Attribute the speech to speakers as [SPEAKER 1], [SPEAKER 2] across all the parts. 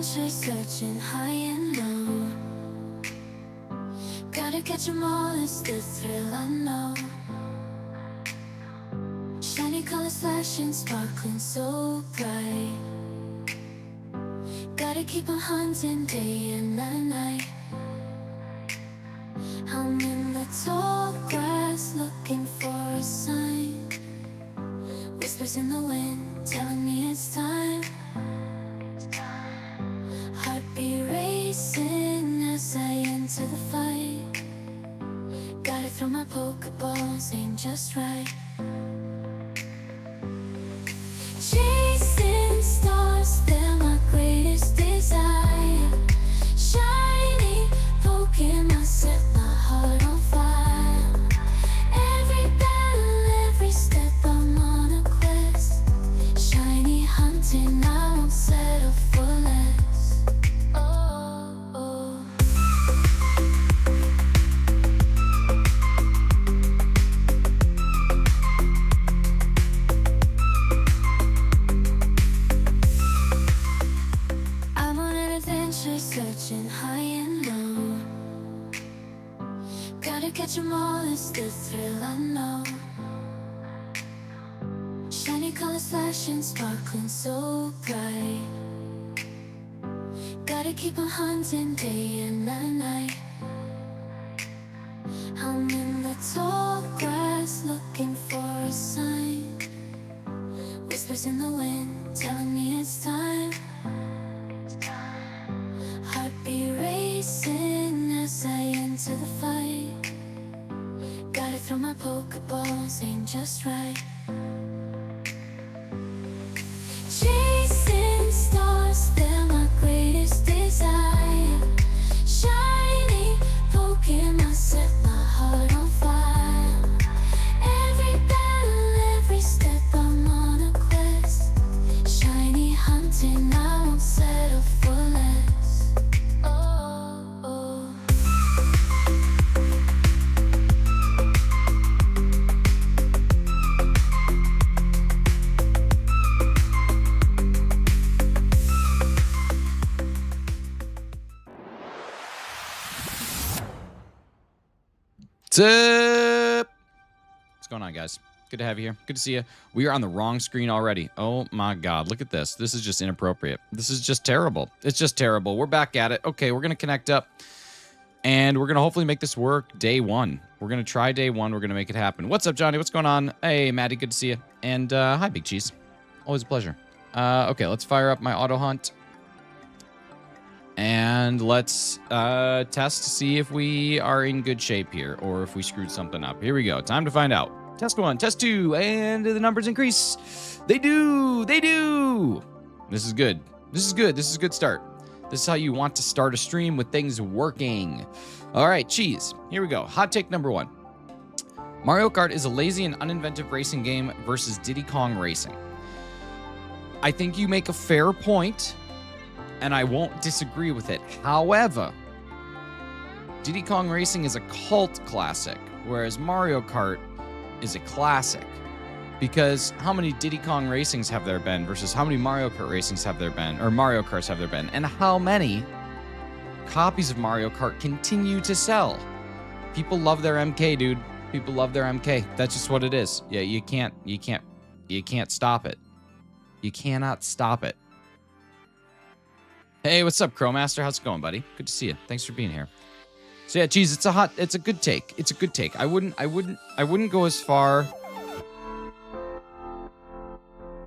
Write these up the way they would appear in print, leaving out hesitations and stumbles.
[SPEAKER 1] adventure, searching high and low. Gotta catch 'em all, it's the thrill I know. Shiny colors flashing, sparkling so bright. Gotta keep on hunting day and night. I'm in the tall grass looking for a sign. Whispers in the wind telling me it's time. Heartbeat racing as I enter the fight. Gotta throw my Pokeballs, aim just right. Chasing stars, they're my greatest desire. Shiny Pokemon set my heart on fire. Every battle, every step, I'm on a quest. Shiny hunting, I won't settle for less. Oh, oh. I'm on an adventure, searching high and low. Gotta catch 'em all, it's the thrill I know. Shiny colors flashing, sparkling so bright. Gotta keep on hunting day and night. I'm in the tall grass looking for a sign. Whispers in the wind telling me it's time. Heartbeat racing as I enter the fight. Gotta throw my Pokeballs, aim just right. Chasing stars, they're my greatest desire. Shiny Pokemon set my heart on fire. Every battle, every step, I'm on a quest. Shiny hunting, I won't settle for less. Oh, oh.
[SPEAKER 2] What's up? What's going on, guys? Good to have you here. Good to see you. We are on the wrong screen already. Oh my god, look at this. This is just inappropriate. This is just terrible. It's just terrible. We're back at it. Okay, we're gonna connect up and we're gonna hopefully make this work day one. We're gonna try day one. We're gonna make it happen. What's up, Johnny? What's going on? Hey, Maddie, good to see you. And hi, Big Cheese. Always a pleasure. Okay, let's fire up my auto hunt. And let's test to see if we are in good shape here or if we screwed something up. Here we go. Time to find out. Test 1, test 2, and the numbers increase. They do. They do. This is good. This is good. This is a good start. This is how you want to start a stream with things working. All right, cheese. Here we go. Hot take number 1. Mario Kart is a lazy and uninventive racing game versus Diddy Kong Racing. I think you make a fair point, and I won't disagree with it. However, Diddy Kong Racing is a cult classic, whereas Mario Kart is a classic. Because how many Diddy Kong Racings have there been versus how many Mario Kart Racings have there been, or Mario Karts have there been, and how many copies of Mario Kart continue to sell? People love their MK, dude. People love their MK. That's just what it is. Yeah, you can't stop it. You cannot stop it. Hey, what's up, Crowmaster? How's it going, buddy? Good to see you. Thanks for being here. So yeah, geez, it's a good take. It's a good take. I wouldn't go as far.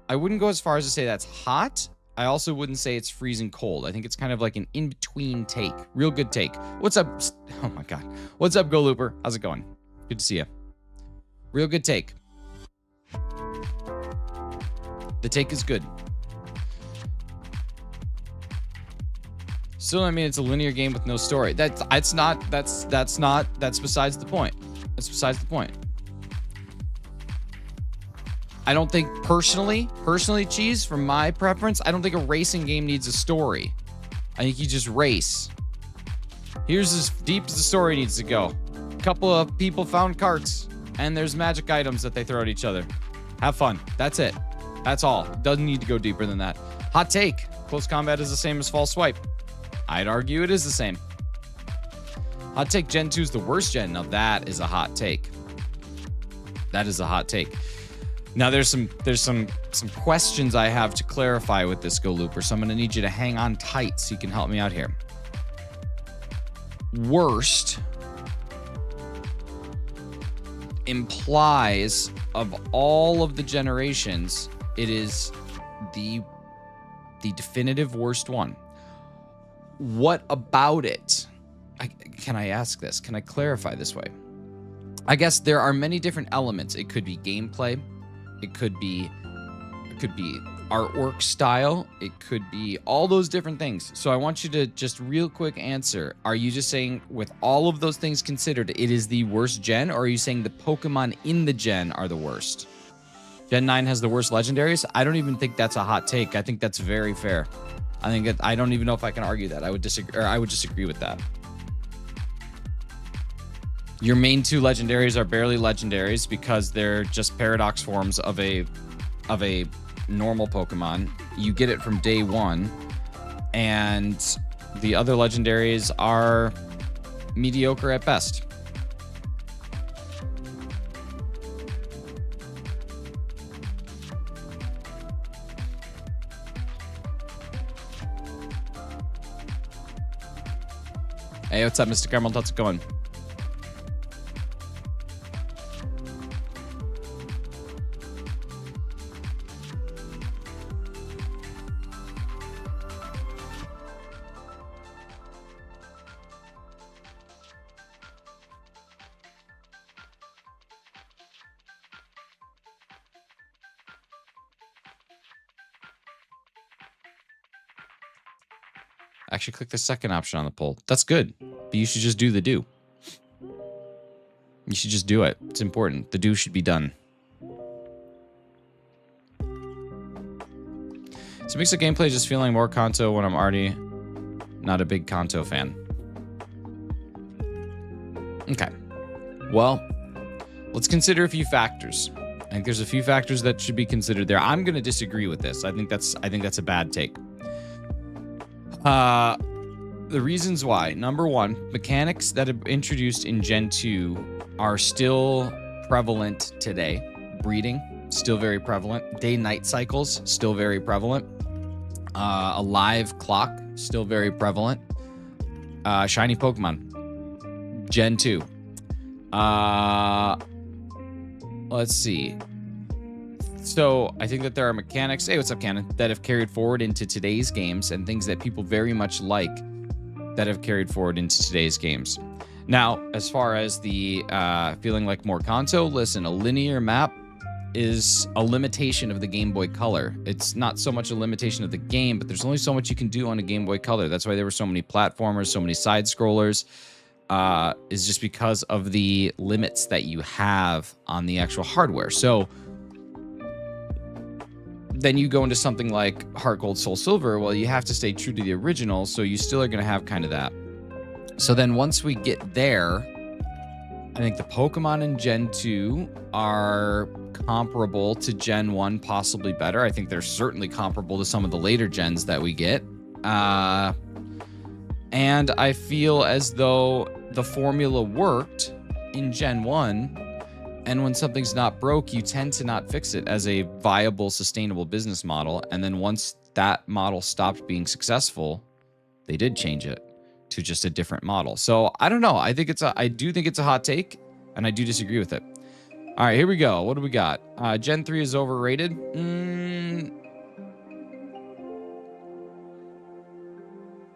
[SPEAKER 2] I wouldn't go as far as to say that's hot. I also wouldn't say it's freezing cold. I think it's kind of like an in-between take. Real good take. What's up? Oh my god. What's up, Go Looper? How's it going? Good to see you. Real good take. The take is good. Still, I mean, it's a linear game with no story. That's besides the point. That's besides the point. I don't think personally, Cheese, from my preference, I don't think a racing game needs a story. I think you just race. Here's as deep as the story needs to go. A couple of people found carts, and there's magic items that they throw at each other. Have fun. That's it. That's all. Doesn't need to go deeper than that. Hot take. Close combat is the same as false swipe. I'd argue it is the same. Hot take, Gen 2 is the worst gen. Now that is a hot take. That is a hot take. Now there's some questions I have to clarify with this Go Looper, so I'm gonna need you to hang on tight so you can help me out here. Worst implies of all of the generations, it is the definitive worst one. What about it? Can I ask this? Can I clarify this way? I guess there are many different elements. It could be gameplay. It could be artwork style. It could be all those different things. So I want you to just real quick answer. Are you just saying with all of those things considered, it is the worst gen? Or are you saying the Pokemon in the gen are the worst? Gen 9 has the worst legendaries? I don't even think that's a hot take. I think that's very fair. I don't even know if I can argue that. I would disagree, or I would just agree with that. Your main two legendaries are barely legendaries because they're just paradox forms of a normal Pokemon. You get it from day one, and the other legendaries are mediocre at best. Hey, what's up, Mr. Caramel? How's it going? Actually, click the second option on the poll. That's good. But you should just do the do. You should just do it. It's important. The do should be done. So it makes the gameplay just feeling more Kanto when I'm already not a big Kanto fan. Okay. Well, let's consider a few factors. I think there's a few factors that should be considered there. I'm going to disagree with this. I think that's a bad take. The reasons why. Number one, mechanics that are introduced in Gen 2 are still prevalent today. Breeding, still very prevalent. Day-night cycles, still very prevalent. A live clock, still very prevalent. Shiny Pokemon, Gen 2. Let's see. So I think that there are mechanics, hey, what's up, Cannon, that have carried forward into today's games and things that people very much like that have carried forward into today's games. Now, as far as the feeling like more Kanto, listen, a linear map is a limitation of the Game Boy Color. It's not so much a limitation of the game, but there's only so much you can do on a Game Boy Color. That's why there were so many platformers, so many side scrollers, is just because of the limits that you have on the actual hardware. So then you go into something like Heart Gold, Soul Silver. Well, you have to stay true to the original, so you still are going to have kind of that. So then once we get there, I think the Pokemon in Gen 2 are comparable to Gen 1, possibly better. I think they're certainly comparable to some of the later gens that we get. And I feel as though the formula worked in Gen 1. And when something's not broke, you tend to not fix it as a viable, sustainable business model. And then once that model stopped being successful, they did change it to just a different model. So I don't know. I do think it's a hot take, and I do disagree with it. All right, here we go. What do we got? Gen 3 is overrated.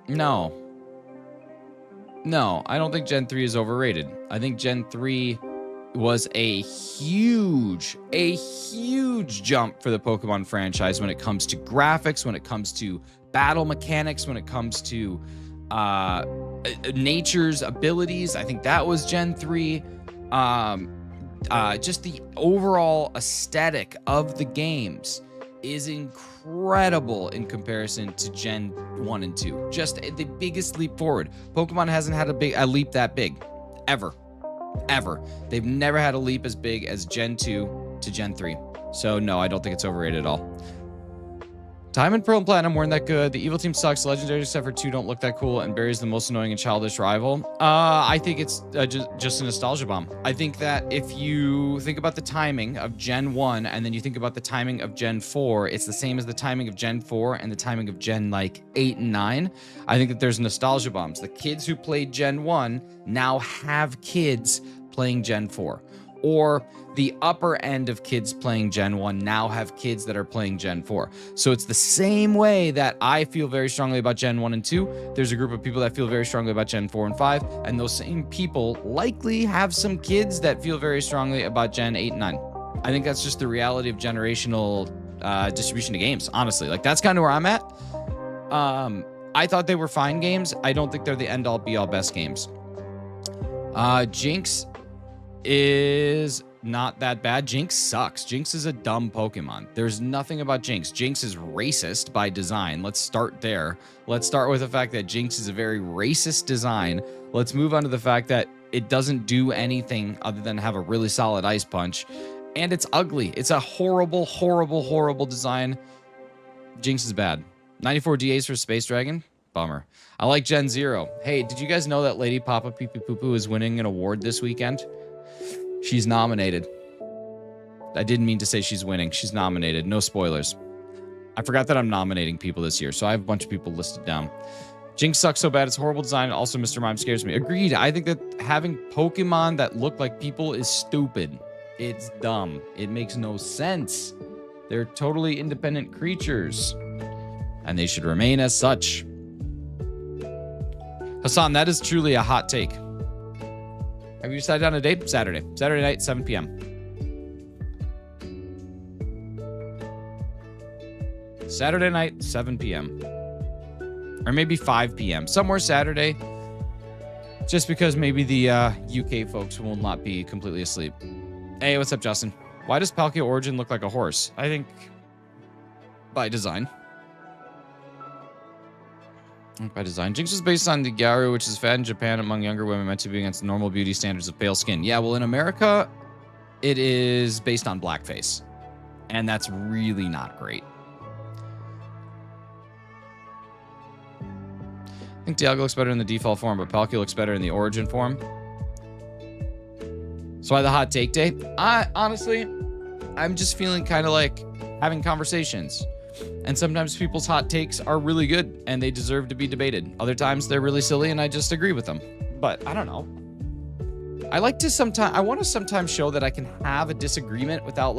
[SPEAKER 2] No, I don't think Gen 3 is overrated. I think Gen 3 was a huge jump for the Pokemon franchise when it comes to graphics, when it comes to battle mechanics, when it comes to nature's abilities. I think that was Gen 3. Just the overall aesthetic of the games is incredible in comparison to Gen 1 and 2. Just the biggest leap forward. Pokemon hasn't had a leap that big, ever. They've never had a leap as big as Gen 2 to Gen 3. So no, I don't think it's overrated at all. Diamond, Pearl, and Platinum weren't that good. The evil team sucks. Legendary except for 2 don't look that cool. And Barry's the most annoying and childish rival. I think it's just a nostalgia bomb. I think that if you think about the timing of Gen 1 and then you think about the timing of Gen 4, it's the same as the timing of Gen 4 and the timing of Gen like 8 and 9. I think that there's nostalgia bombs. The kids who played Gen 1 now have kids playing Gen 4. Or the upper end of kids playing Gen 1 now have kids that are playing Gen 4. So it's the same way that I feel very strongly about Gen 1 and 2. There's a group of people that feel very strongly about Gen 4 and 5. And those same people likely have some kids that feel very strongly about Gen 8 and 9. I think that's just the reality of generational distribution of games, honestly. Like, that's kind of where I'm at. I thought they were fine games. I don't think they're the end-all, be-all best games. Jinx is not that bad. Jinx sucks. Jinx is a dumb Pokemon. There's nothing about Jinx. Jinx is racist by design. Let's start there. Let's start with the fact that Jinx is a very racist design. Let's move on to the fact that it doesn't do anything other than have a really solid ice punch. And it's ugly. It's a horrible, horrible, horrible design. Jinx is bad. 94 DAs for Space Dragon. Bummer. I like Gen 0. Hey, did you guys know that Lady Papa Pee Pee Poo Poo is winning an award this weekend? She's nominated. I didn't mean to say she's winning. She's nominated. No spoilers. I forgot that I'm nominating people this year, so I have a bunch of people listed down. Jinx sucks so bad. It's horrible design. Also, Mr. Mime scares me. Agreed. I think that having Pokemon that look like people is stupid. It's dumb. It makes no sense. They're totally independent creatures, and they should remain as such. Hassan, that is truly a hot take. Have you decided on a date? Saturday. Saturday night, 7 p.m. Saturday night, 7 p.m. Or maybe 5 p.m. Somewhere Saturday. Just because maybe the UK folks will not be completely asleep. Hey, what's up, Justin? Why does Palkia Origin look like a horse? I think by design. By design. Jinx was based on the Gyaru, which is fed in Japan among younger women, meant to be against normal beauty standards of pale skin. Yeah, well, in America, it is based on blackface. And that's really not great. I think Dialga looks better in the default form, but Palkia looks better in the origin form. So why the hot take day? Honestly, I'm just feeling kind of like having conversations. And sometimes people's hot takes are really good and they deserve to be debated. Other times they're really silly and I just agree with them. But I don't know. I want to sometimes show that I can have a disagreement without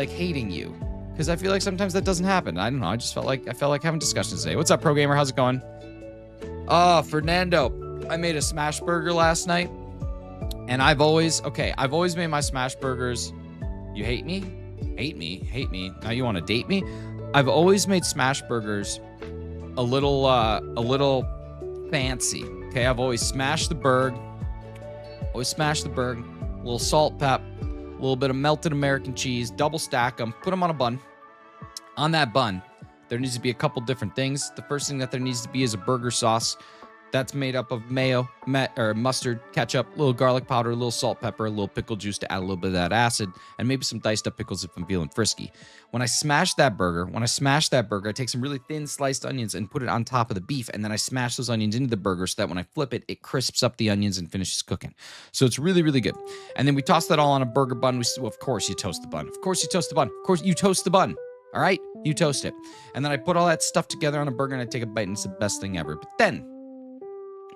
[SPEAKER 2] hating you. Because I feel like sometimes that doesn't happen. I don't know. I felt like having discussions today. What's up, Pro Gamer? How's it going? Oh, Fernando. I made a smash burger last night. And I've always made my smash burgers. You hate me? Hate me. Now you want to date me? I've always made smash burgers a little fancy. Okay, I've always smashed the burg. A little salt, pep, a little bit of melted American cheese, double stack them, put them on a bun. On that bun, there needs to be a couple different things. The first thing that there needs to be is a burger sauce. That's made up of mayo, mustard, ketchup, a little garlic powder, a little salt, pepper, a little pickle juice to add a little bit of that acid, and maybe some diced up pickles if I'm feeling frisky. When I smash that burger, I take some really thin sliced onions and put it on top of the beef, and then I smash those onions into the burger so that when I flip it, it crisps up the onions and finishes cooking. So it's really, really good. And then we toss that all on a burger bun. Of course you toast the bun. Of course you toast the bun. Of course you toast the bun. All right? You toast it. And then I put all that stuff together on a burger and I take a bite, and it's the best thing ever.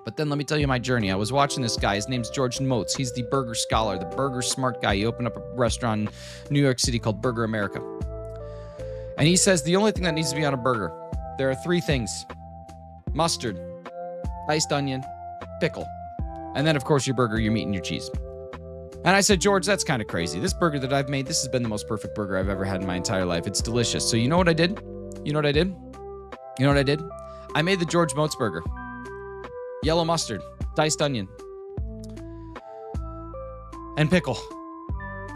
[SPEAKER 2] But then let me tell you my journey. I was watching this guy. His name's George Motes. He's the burger scholar, the burger smart guy. He opened up a restaurant in New York City called Burger America. And he says the only thing that needs to be on a burger, there are 3 things. Mustard, diced onion, pickle. And then, of course, your burger, your meat, and your cheese. And I said, George, that's kind of crazy. This burger that I've made, this has been the most perfect burger I've ever had in my entire life. It's delicious. So you know what I did? I made the George Motes burger. Yellow mustard, diced onion, and pickle.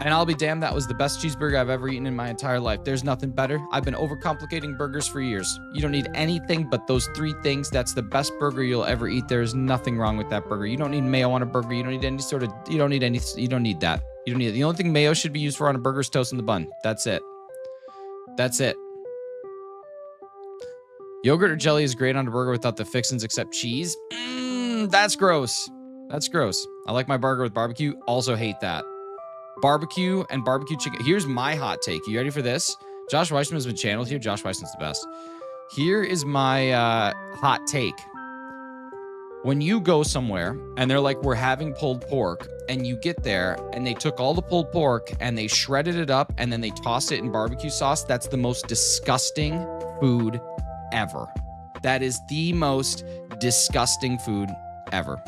[SPEAKER 2] And I'll be damned, that was the best cheeseburger I've ever eaten in my entire life. There's nothing better. I've been overcomplicating burgers for years. You don't need anything but those 3 things. That's the best burger you'll ever eat. There's nothing wrong with that burger. You don't need mayo on a burger. You don't need that. The only thing mayo should be used for on a burger is toast in the bun. That's it. Yogurt or jelly is great on a burger without the fixins except cheese. That's gross. That's gross. I like my burger with barbecue. Also hate that. Barbecue and barbecue chicken. Here's my hot take. You ready for this? Josh Weissman has been channeled here. Josh Weissman's the best. Here is my hot take. When you go somewhere and they're like, we're having pulled pork, and you get there and they took all the pulled pork and they shredded it up and then they tossed it in barbecue sauce, that's the most disgusting food ever. That is the most disgusting food ever.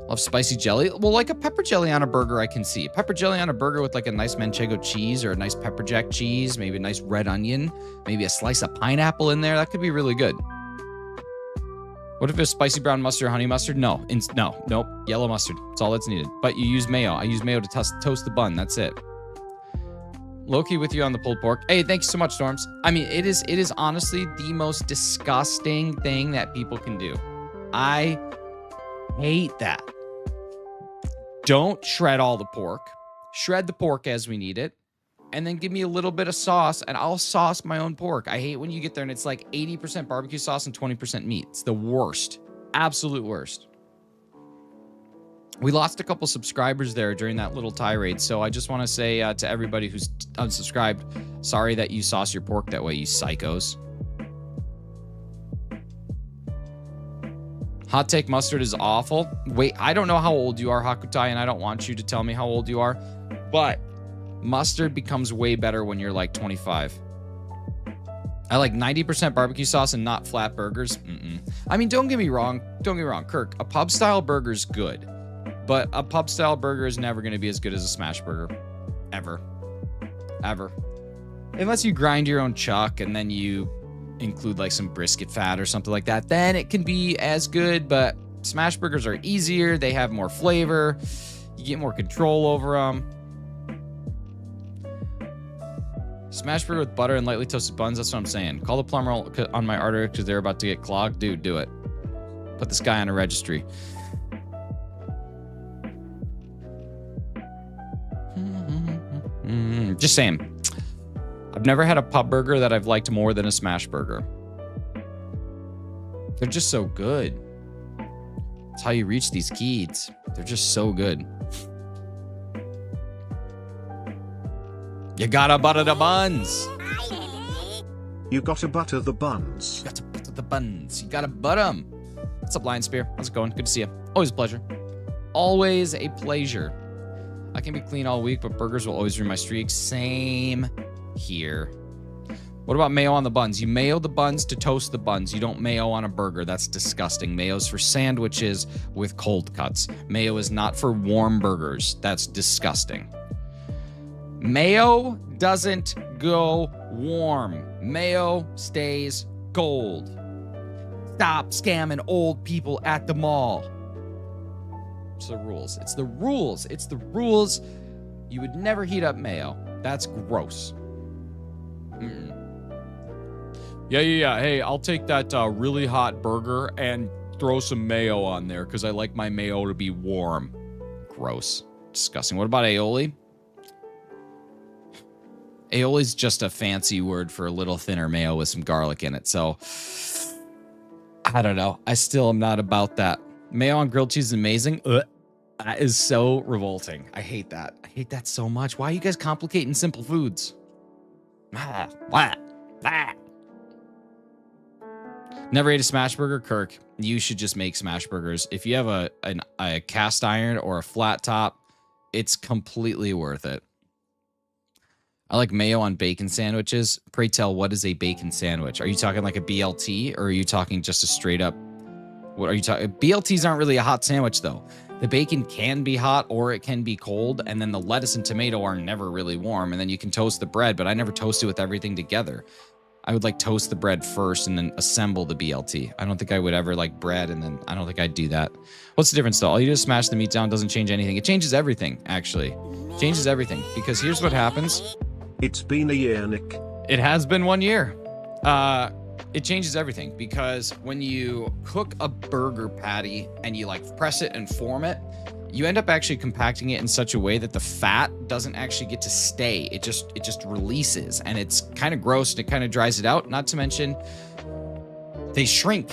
[SPEAKER 2] Love spicy jelly. Well, like a pepper jelly on a burger, I can see. Pepper jelly on a burger with like a nice manchego cheese or a nice pepper jack cheese, maybe a nice red onion, maybe a slice of pineapple in there. That could be really good. What if it's spicy brown mustard or honey mustard? No. Nope. Yellow mustard. That's all that's needed. But you use mayo. I use mayo to toast the bun. That's it. Loki with you on the pulled pork. Hey, thank you so much, Storms. I mean, it is honestly the most disgusting thing that people can do. I hate that. Don't shred all the pork. Shred the pork as we need it. And then give me a little bit of sauce, and I'll sauce my own pork. I hate when you get there and it's like 80% barbecue sauce and 20% meat. It's the worst. Absolute worst. We lost a couple subscribers there during that little tirade, so I just want to say to everybody who's unsubscribed, sorry that you sauce your pork that way, you psychos. Hot take, mustard is awful. Wait, I don't know how old you are, Hakutai, and I don't want you to tell me how old you are, but mustard becomes way better when you're like 25. I like 90% barbecue sauce and not flat burgers. I mean, don't get me wrong, Kirk. A pub style burger is good, but a pub style burger is never going to be as good as a smash burger, ever. Unless you grind your own chuck and then you include like some brisket fat or something like that, then it can be as good. But smash burgers are easier. They have more flavor. You get more control over them. Smash burger with butter and lightly toasted buns. That's what I'm saying. Call the plumber on my artery because they're about to get clogged. Dude, do it. Put this guy on a registry. Just saying. I've never had a pub burger that I've liked more than a smash burger. They're just so good. That's how you reach these kids. They're just so good. You gotta butter the buns.
[SPEAKER 3] You gotta butter the buns.
[SPEAKER 2] You gotta butter the buns. You gotta butter them. What's up, Lion Spear? How's it going? Good to see you. Always a pleasure. Always a pleasure. I can be clean all week, but burgers will always ruin my streak. Same here. What about mayo on the buns? You mayo the buns to toast the buns. You don't mayo on a burger. That's disgusting. Mayo's for sandwiches with cold cuts. Mayo is not for warm burgers. That's disgusting. Mayo doesn't go warm. Mayo stays cold. Stop scamming old people at the mall. It's the rules. It's the rules. It's the rules. You would never heat up mayo. That's gross. Yeah. Hey, I'll take that really hot burger and throw some mayo on there because I like my mayo to be warm. Gross. Disgusting. What about aioli? Aioli's just a fancy word for a little thinner mayo with some garlic in it. So, I don't know. I still am not about that. Mayo on grilled cheese is amazing. That is so revolting. I hate that. I hate that so much. Why are you guys complicating simple foods? Never ate a smash burger, Kirk. You should just make smash burgers. If you have a cast iron or a flat top, it's completely worth it. I like mayo on bacon sandwiches. Pray tell, what is a bacon sandwich? Are you talking like a BLT or are you talking just a straight up? What are you talking? BLTs aren't really a hot sandwich though. The bacon can be hot or it can be cold, and then the lettuce and tomato are never really warm, and then you can toast the bread, but I never toast it with everything together. I would like toast the bread first and then assemble the BLT. I don't think I would ever like bread and then I don't think I'd do that. What's the difference though? All you do is smash the meat down, doesn't change anything. It changes everything, actually. It changes everything, because here's what happens.
[SPEAKER 3] It's been a year, Nick.
[SPEAKER 2] It has been 1 year. It changes everything, because when you cook a burger patty and you like press it and form it, you end up actually compacting it in such a way that the fat doesn't actually get to stay. It just releases, and it's kind of gross, and it kind of dries it out. Not to mention, they shrink.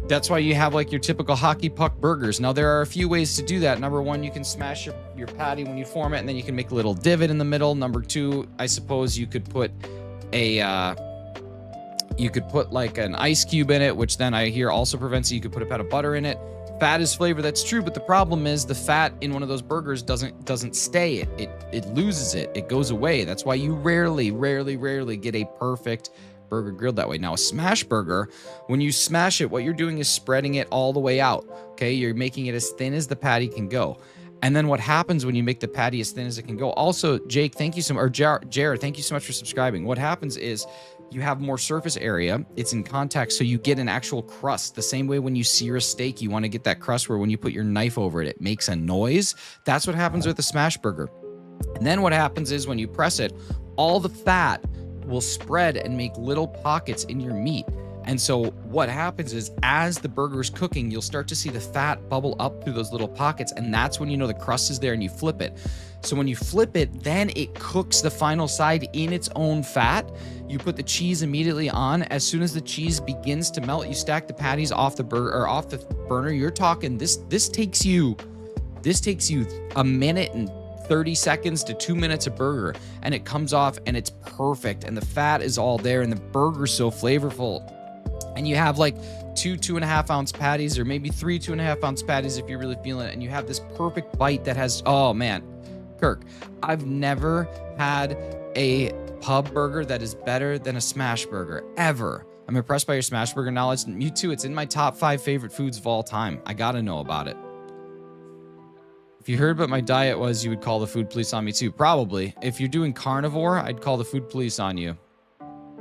[SPEAKER 2] That's why you have like your typical hockey puck burgers. Now, there are a few ways to do that. Number one, you can smash your patty when you form it, and then you can make a little divot in the middle. Number two, I suppose you could put like an ice cube in it, which then I hear also prevents it. You could put a pat of butter in it. Fat is flavor, that's true, but the problem is the fat in one of those burgers doesn't stay. It loses it. It goes away. That's why you rarely get a perfect burger grilled that way. Now, a smash burger, when you smash it, what you're doing is spreading it all the way out. Okay, you're making it as thin as the patty can go. And then what happens when you make the patty as thin as it can go? Also, Jake, thank you so much, or Jared, thank you so much for subscribing. What happens is you have more surface area. It's in contact, so you get an actual crust. The same way when you sear a steak, you want to get that crust where when you put your knife over it, it makes a noise. That's what happens with a smash burger. And then what happens is when you press it, all the fat will spread and make little pockets in your meat. And so what happens is as the burger is cooking, you'll start to see the fat bubble up through those little pockets. And that's when you know the crust is there and you flip it. So when you flip it, then it cooks the final side in its own fat. You put the cheese immediately on. As soon as the cheese begins to melt, you stack the patties off the burger or off the burner. You're talking this takes you a minute and 30 seconds to 2 minutes a burger, and it comes off and it's perfect, and the fat is all there, and the burger's so flavorful. And you have like 2.5 ounce patties, or maybe 2.5 ounce patties if you're really feeling it, and you have this perfect bite that has, oh man, Kirk, I've never had a pub burger that is better than a smash burger, ever. I'm impressed by your smash burger knowledge. You too, it's in my top 5 favorite foods of all time. I gotta know about it. If you heard what my diet was, you would call the food police on me too. Probably. If you're doing carnivore, I'd call the food police on you.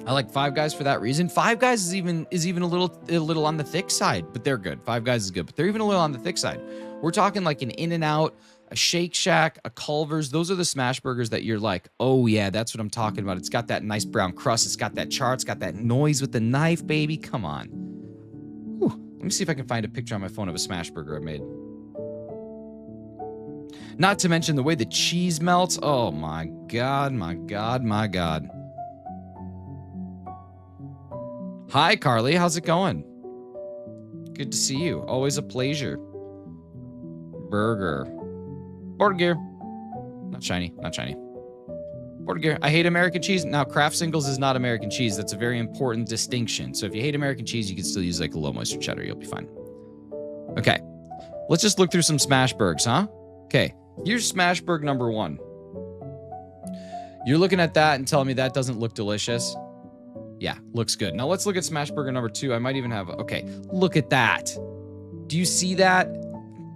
[SPEAKER 2] I like Five Guys for that reason. Five Guys is even a little on the thick side, but they're good. Five Guys is good, but they're even a little on the thick side. We're talking like an In-N-Out, a Shake Shack, a Culver's. Those are the smash burgers that you're like, oh yeah, that's what I'm talking about. It's got that nice brown crust. It's got that char. It's got that noise with the knife, baby. Come on. Whew. Let me see if I can find a picture on my phone of a smash burger I made. Not to mention the way the cheese melts. Oh my God, my God, my God. Hi, Carly. How's it going? Good to see you. Always a pleasure. Burger. Border Gear. Not shiny. Not shiny. Border Gear. I hate American cheese. Now, Kraft Singles is not American cheese. That's a very important distinction. So if you hate American cheese, you can still use like a low moisture cheddar. You'll be fine. Okay. Let's just look through some Smashburgs, huh? Okay. Here's Smashburg number 1. You're looking at that and telling me that doesn't look delicious? Yeah, looks good. Now let's look at Smashburger number 2. I might even have, okay, look at that. Do you see that?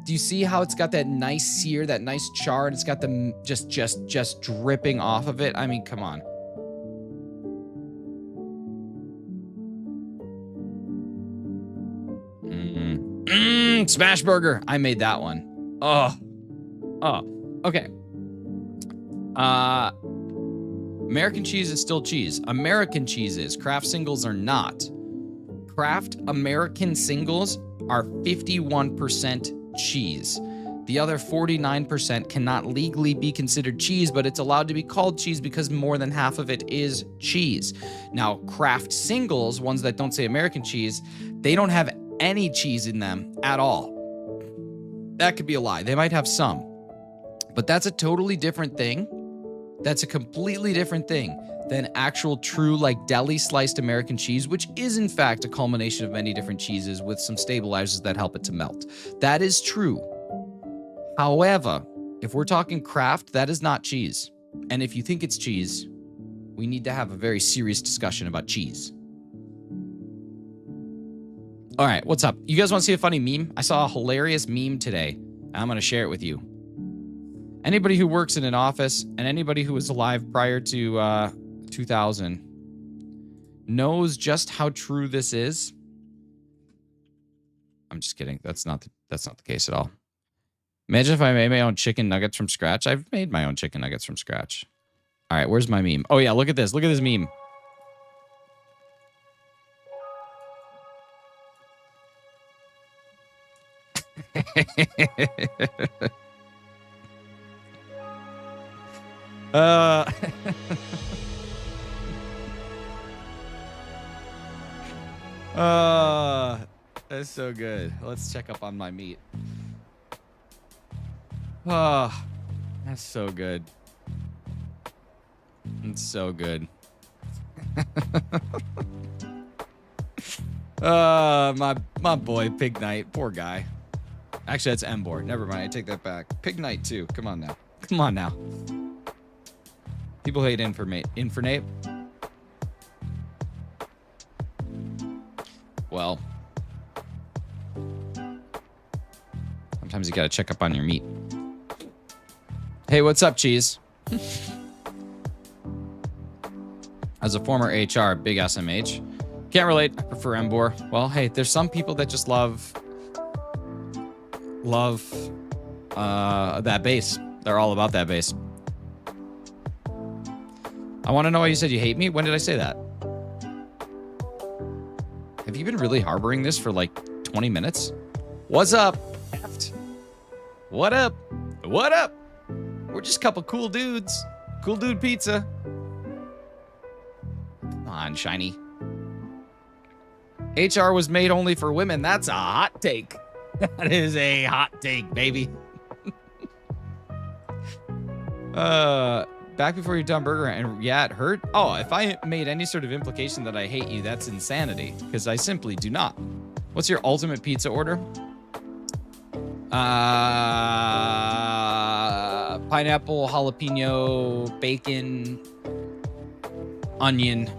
[SPEAKER 2] Do you see how it's got that nice sear, that nice char, and it's got the just dripping off of it? I mean, come on. Smashburger. I made that one. Oh, okay. American cheese is still cheese. American cheese is. Kraft singles are not. Kraft American singles are 51% cheese. The other 49% cannot legally be considered cheese, but it's allowed to be called cheese because more than half of it is cheese. Now, Kraft singles, ones that don't say American cheese, they don't have any cheese in them at all. That could be a lie. They might have some. But that's a totally different thing. That's a completely different thing than actual true like deli sliced American cheese, which is in fact a culmination of many different cheeses with some stabilizers that help it to melt. That is true. However, if we're talking Kraft, that is not cheese. And if you think it's cheese, we need to have a very serious discussion about cheese. All right, what's up? You guys want to see a funny meme? I saw a hilarious meme today. I'm going to share it with you. Anybody who works in an office and anybody who was alive prior to 2000 knows just how true this is. I'm just kidding. That's not the case at all. Imagine if I made my own chicken nuggets from scratch. I've made my own chicken nuggets from scratch. All right, where's my meme? Oh yeah, look at this. Look at this meme. uh, that's so good. Let's check up on my meat. Oh, that's so good. It's so good. My boy, Pig Knight. Poor guy. Actually, that's Embor. Never mind. I take that back. Pig Knight, too. Come on now. Come on now. People hate Infernape. Well. Sometimes you gotta check up on your meat. Hey, what's up, Cheese? As a former HR, big SMH. Can't relate. I prefer Embor. Well, hey, there's some people that just love that base. They're all about that base. I want to know why you said you hate me. When did I say that? Have you been really harboring this for like 20 minutes? What's up? What up? What up? We're just a couple cool dudes. Cool dude pizza. Come on, Shiny. HR was made only for women. That's a hot take. That is a hot take, baby. Back before you're done burger, and yeah, it hurt. Oh, if I made any sort of implication that I hate you, that's insanity, because I simply do not. What's your ultimate pizza order? Pineapple, jalapeno, bacon, onion.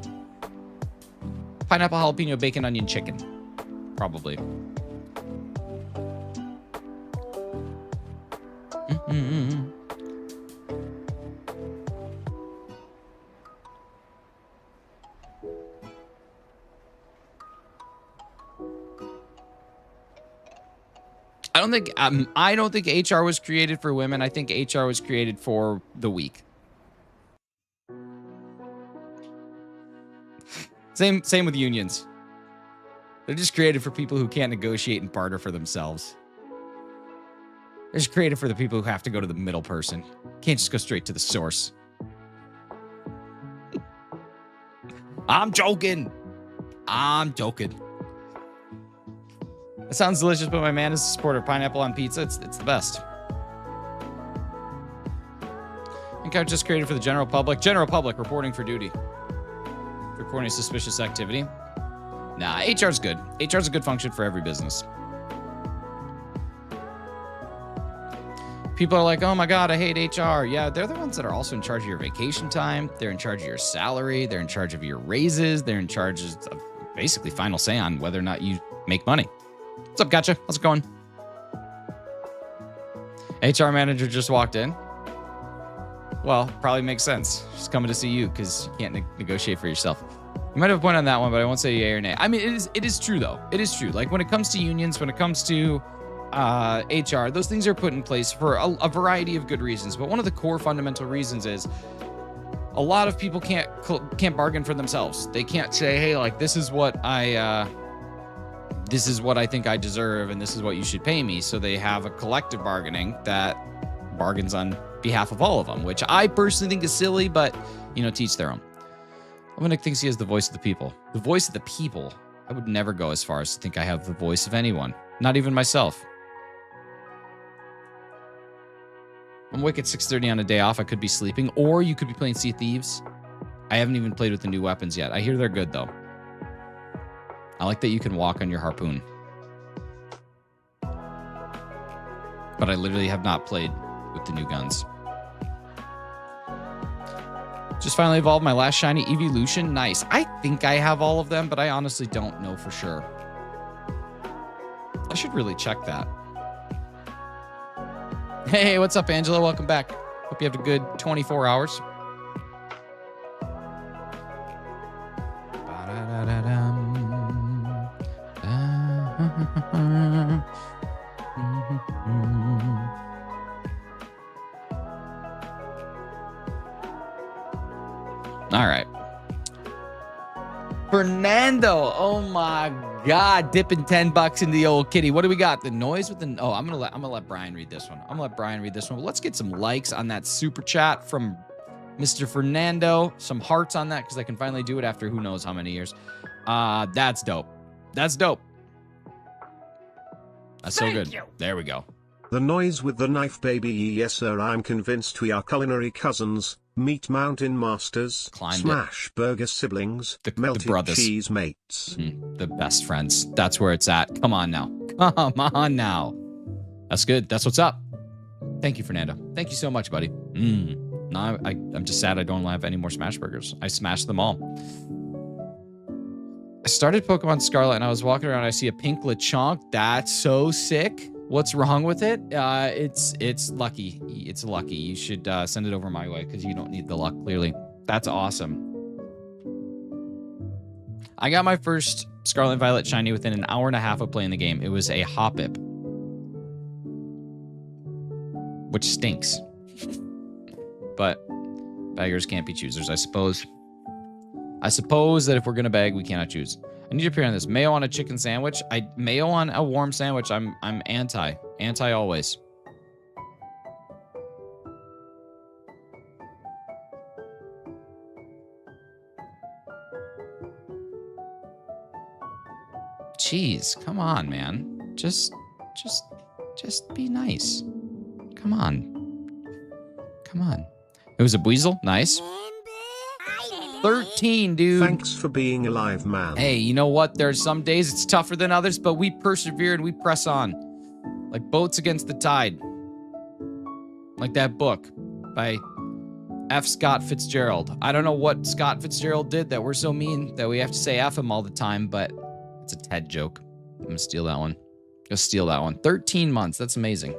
[SPEAKER 2] Pineapple, jalapeno, bacon, onion, chicken. Probably. I don't think HR was created for women. I think HR was created for the weak. Same with unions. They're just created for people who can't negotiate and barter for themselves. They're just created for the people who have to go to the middle person. Can't just go straight to the source. I'm joking. I'm joking. It sounds delicious, but my man is a supporter of pineapple on pizza. It's the best. I think I was just created for the general public. General public reporting for duty. Reporting suspicious activity. Nah, HR's good. HR's a good function for every business. People are like, oh my God, I hate HR. Yeah, they're the ones that are also in charge of your vacation time. They're in charge of your salary. They're in charge of your raises. They're in charge of basically final say on whether or not you make money. What's up, Gotcha? How's it going? HR manager just walked in. Well, probably makes sense. She's coming to see you because you can't negotiate for yourself. You might have a point on that one, but I won't say yay or nay. I mean, it is true, though. It is true. Like, when it comes to unions, when it comes to HR, those things are put in place for a variety of good reasons. But one of the core fundamental reasons is a lot of people can't bargain for themselves. They can't say, hey, like, this is what I think I deserve, and this is what you should pay me. So they have a collective bargaining that bargains on behalf of all of them, which I personally think is silly, but, you know, teach their own. Dominic thinks he has the voice of the people. The voice of the people? I would never go as far as to think I have the voice of anyone. Not even myself. I'm awake at 6:30 on a day off. I could be sleeping, or you could be playing Sea Thieves. I haven't even played with the new weapons yet. I hear they're good, though. I like that you can walk on your harpoon. But I literally have not played with the new guns. Just finally evolved my last shiny evolution. Nice. I think I have all of them, but I honestly don't know for sure. I should really check that. Hey, what's up, Angela? Welcome back. Hope you have a good 24 hours. All right. Fernando, Fernando. Oh my God, dipping $10 into the old kitty. What do we got? The noise with the. Oh, I'm gonna let Brian read this one. I'm gonna let Brian read this one. But let's get some likes on that super chat from Mr. Fernando. Some hearts on that because I can finally do it after who knows how many years. That's dope. That's dope. That's so good. There we go.
[SPEAKER 3] The noise with the knife, baby. Yes, sir. I'm convinced we are culinary cousins. Meat mountain masters, smash burger siblings, melted
[SPEAKER 2] brothers.
[SPEAKER 3] cheese mates.
[SPEAKER 2] The best friends. That's where it's at. Come on now. Come on now. That's good. That's what's up. Thank you, Fernando. Thank you so much, buddy. No, I'm just sad I don't have any more smash burgers. I smashed them all. I started Pokemon Scarlet and I was walking around. I see a pink Lechonk. That's so sick. What's wrong with it? It's lucky. It's lucky. You should send it over my way because you don't need the luck, clearly. That's awesome. I got my first Scarlet and Violet Shiny within an hour and a half of playing the game. It was a Hoppip. Which stinks. But beggars can't be choosers, I suppose. I suppose that if we're going to beg, we cannot choose. I need to appear on this. Mayo on a chicken sandwich. Mayo on a warm sandwich. I'm anti. Anti always. Jeez, come on, man. Just be nice. Come on. Come on. It was a Weasel. Nice. 13, dude.
[SPEAKER 3] Thanks for being alive, man.
[SPEAKER 2] Hey, you know what? There's some days it's tougher than others, but we persevere and we press on. Like boats against the tide. Like that book by F. Scott Fitzgerald. I don't know what Scott Fitzgerald did that we're so mean that we have to say F him all the time, but it's a TED joke. I'm gonna steal that one. Go steal that one. 13 months. That's amazing.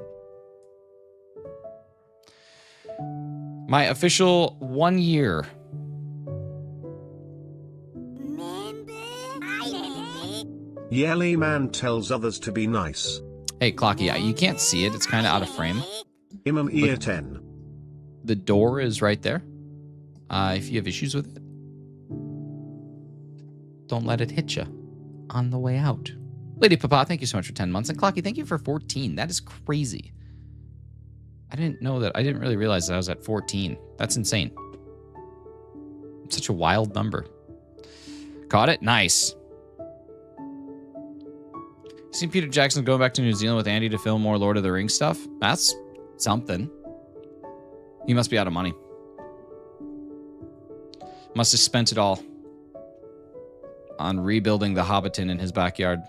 [SPEAKER 2] My official 1 year.
[SPEAKER 3] Yelly man tells others to be nice.
[SPEAKER 2] Hey, Clocky, you can't see it. It's kind of out of frame.
[SPEAKER 3] Imam ear 10.
[SPEAKER 2] The door is right there. If you have issues with it, don't let it hit you on the way out. Lady Papa, thank you so much for 10 months. And Clocky, thank you for 14. That is crazy. I didn't know that. I didn't really realize that I was at 14. That's insane. Such a wild number. Caught it? Nice. Seen Peter Jackson going back to New Zealand with Andy to film more Lord of the Rings stuff? That's something. He must be out of money. Must have spent it all on rebuilding the Hobbiton in his backyard.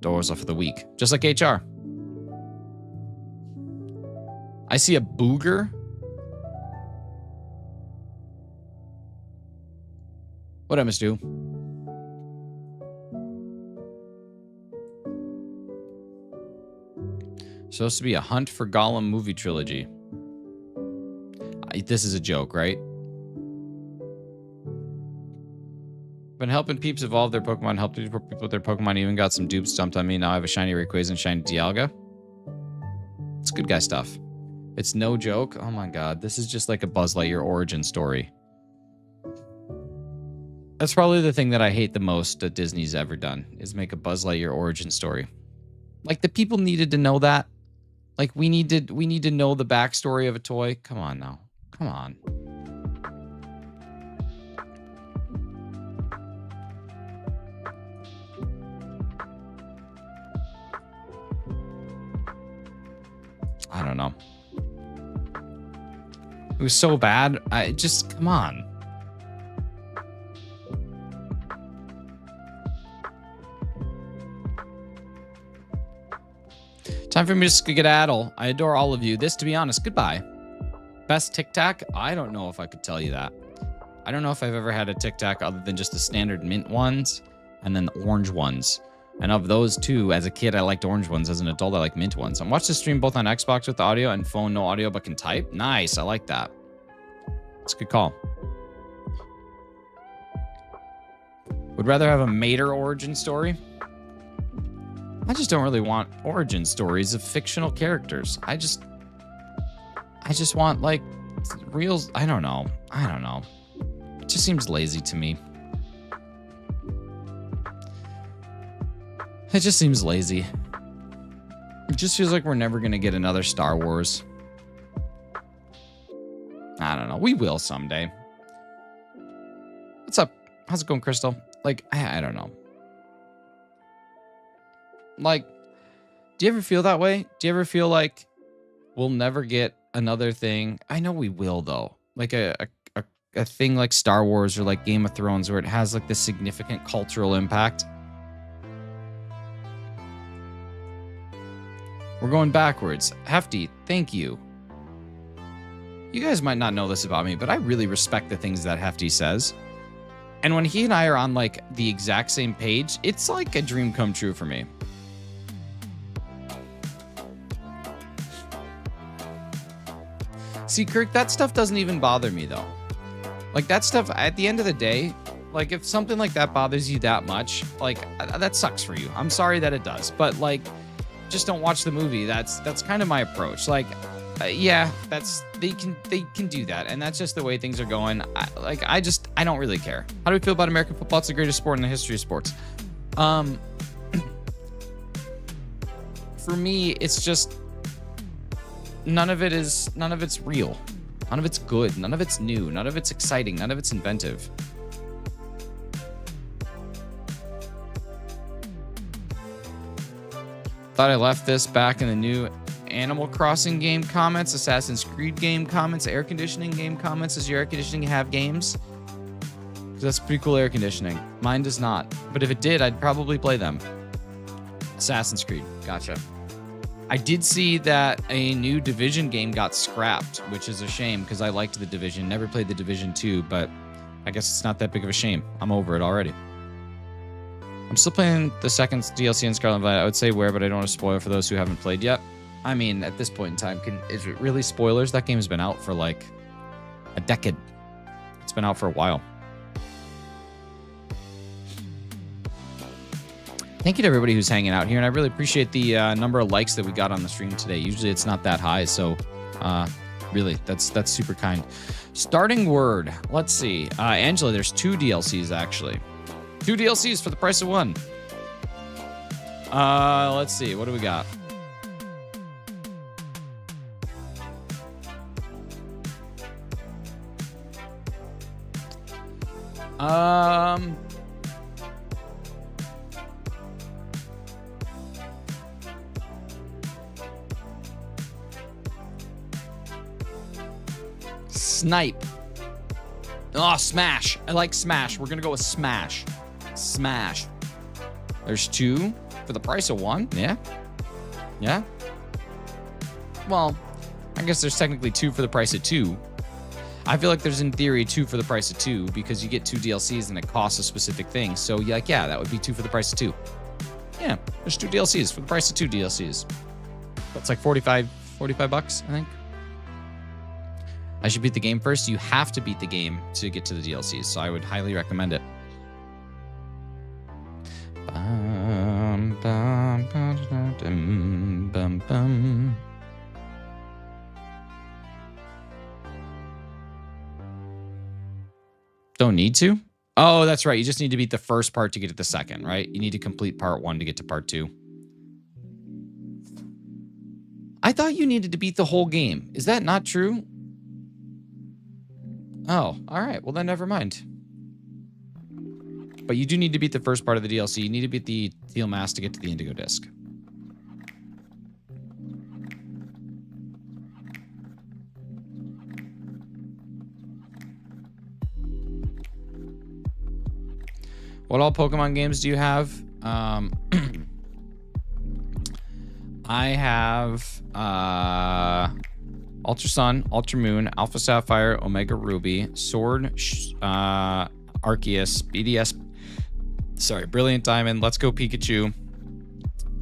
[SPEAKER 2] Doors are for the weak. Just like HR. I see a booger. What I must do? Supposed to be a Hunt for Gollum movie trilogy. This is a joke, right? Been helping peeps evolve their Pokemon, helped people with their Pokemon, even got some dupes dumped on me. Now I have a shiny Rayquaza and shiny Dialga. It's good guy stuff. It's no joke. Oh my god, this is just like a Buzz Lightyear origin story. That's probably the thing that I hate the most that Disney's ever done, is make a Buzz Lightyear origin story. Like, the people needed to know that. Like, we need to know the backstory of a toy. Come on now. Come on. I don't know. It was so bad. Come on. Time for me to skedaddle. I adore all of you. This, to be honest, goodbye. Best Tic Tac? I don't know if I could tell you that. I don't know if I've ever had a Tic Tac other than just the standard mint ones and then the orange ones. And of those two, as a kid, I liked orange ones. As an adult, I like mint ones. I'm watching the stream both on Xbox with audio and phone no audio but can type. Nice, I like that. It's a good call. Would rather have a Mater origin story. I just don't really want origin stories of fictional characters. I just want, like, real... I don't know. It just seems lazy to me. It just seems lazy. It just feels like we're never going to get another Star Wars. I don't know. We will someday. What's up? How's it going, Crystal? Like, I don't know. Like, do you ever feel that way? Do you ever feel like we'll never get another thing? I know we will, though. Like a thing like Star Wars or like Game of Thrones where it has like this significant cultural impact. We're going backwards. Hefty, thank you. You guys might not know this about me, but I really respect the things that Hefty says. And when he and I are on like the exact same page, it's like a dream come true for me. See, Kirk, that stuff doesn't even bother me though. Like that stuff, at the end of the day, like if something like that bothers you that much, like that sucks for you. I'm sorry that it does, but like, just don't watch the movie. That's kind of my approach. Like, yeah, they can do that, and that's just the way things are going. I don't really care. How do we feel about American football? It's the greatest sport in the history of sports. For me, it's just none of it's real. None of it's good. None of it's new. None of it's exciting. None of it's inventive. Thought I left this back in the new Animal Crossing game comments, Assassin's Creed game comments, air conditioning game comments. Does your air conditioning have games? Because that's pretty cool air conditioning. Mine does not. But if it did, I'd probably play them. Assassin's Creed. Gotcha. I did see that a new Division game got scrapped, which is a shame because I liked the Division. Never played the Division 2, but I guess it's not that big of a shame. I'm over it already. I'm still playing the second DLC in Scarlet and Violet. I would say where, but I don't want to spoil for those who haven't played yet. I mean, at this point in time, is it really spoilers? That game's been out for like a decade. It's been out for a while. Thank you to everybody who's hanging out here, and I really appreciate the number of likes that we got on the stream today. Usually it's not that high, so really, that's super kind. Starting word. Let's see. Angela, there's 2 DLCs, actually. 2 DLCs for the price of 1. Let's see. What do we got? Snipe. Oh, Smash. I like Smash. We're gonna go with Smash. Smash. There's 2 for the price of 1. Yeah. Yeah. Well, I guess there's technically 2 for the price of 2. I feel like there's in theory 2 for the price of 2 because you get 2 DLCs and it costs a specific thing. So you're like, yeah, that would be 2 for the price of 2. Yeah, there's 2 DLCs for the price of 2 DLCs. That's like 45 bucks, I think. I should beat the game first. You have to beat the game to get to the DLCs, so I would highly recommend it. Don't need to? Oh, that's right. You just need to beat the first part to get to the second, right? You need to complete part 1 to get to part 2. I thought you needed to beat the whole game. Is that not true? Oh, all right. Well, then never mind. But you do need to beat the first part of the DLC. You need to beat the Teal Mask to get to the Indigo Disc. What all Pokemon games do you have? I have Ultra Sun, Ultra Moon, Alpha Sapphire, Omega Ruby, Sword, Arceus, BDS, Brilliant Diamond, Let's Go Pikachu,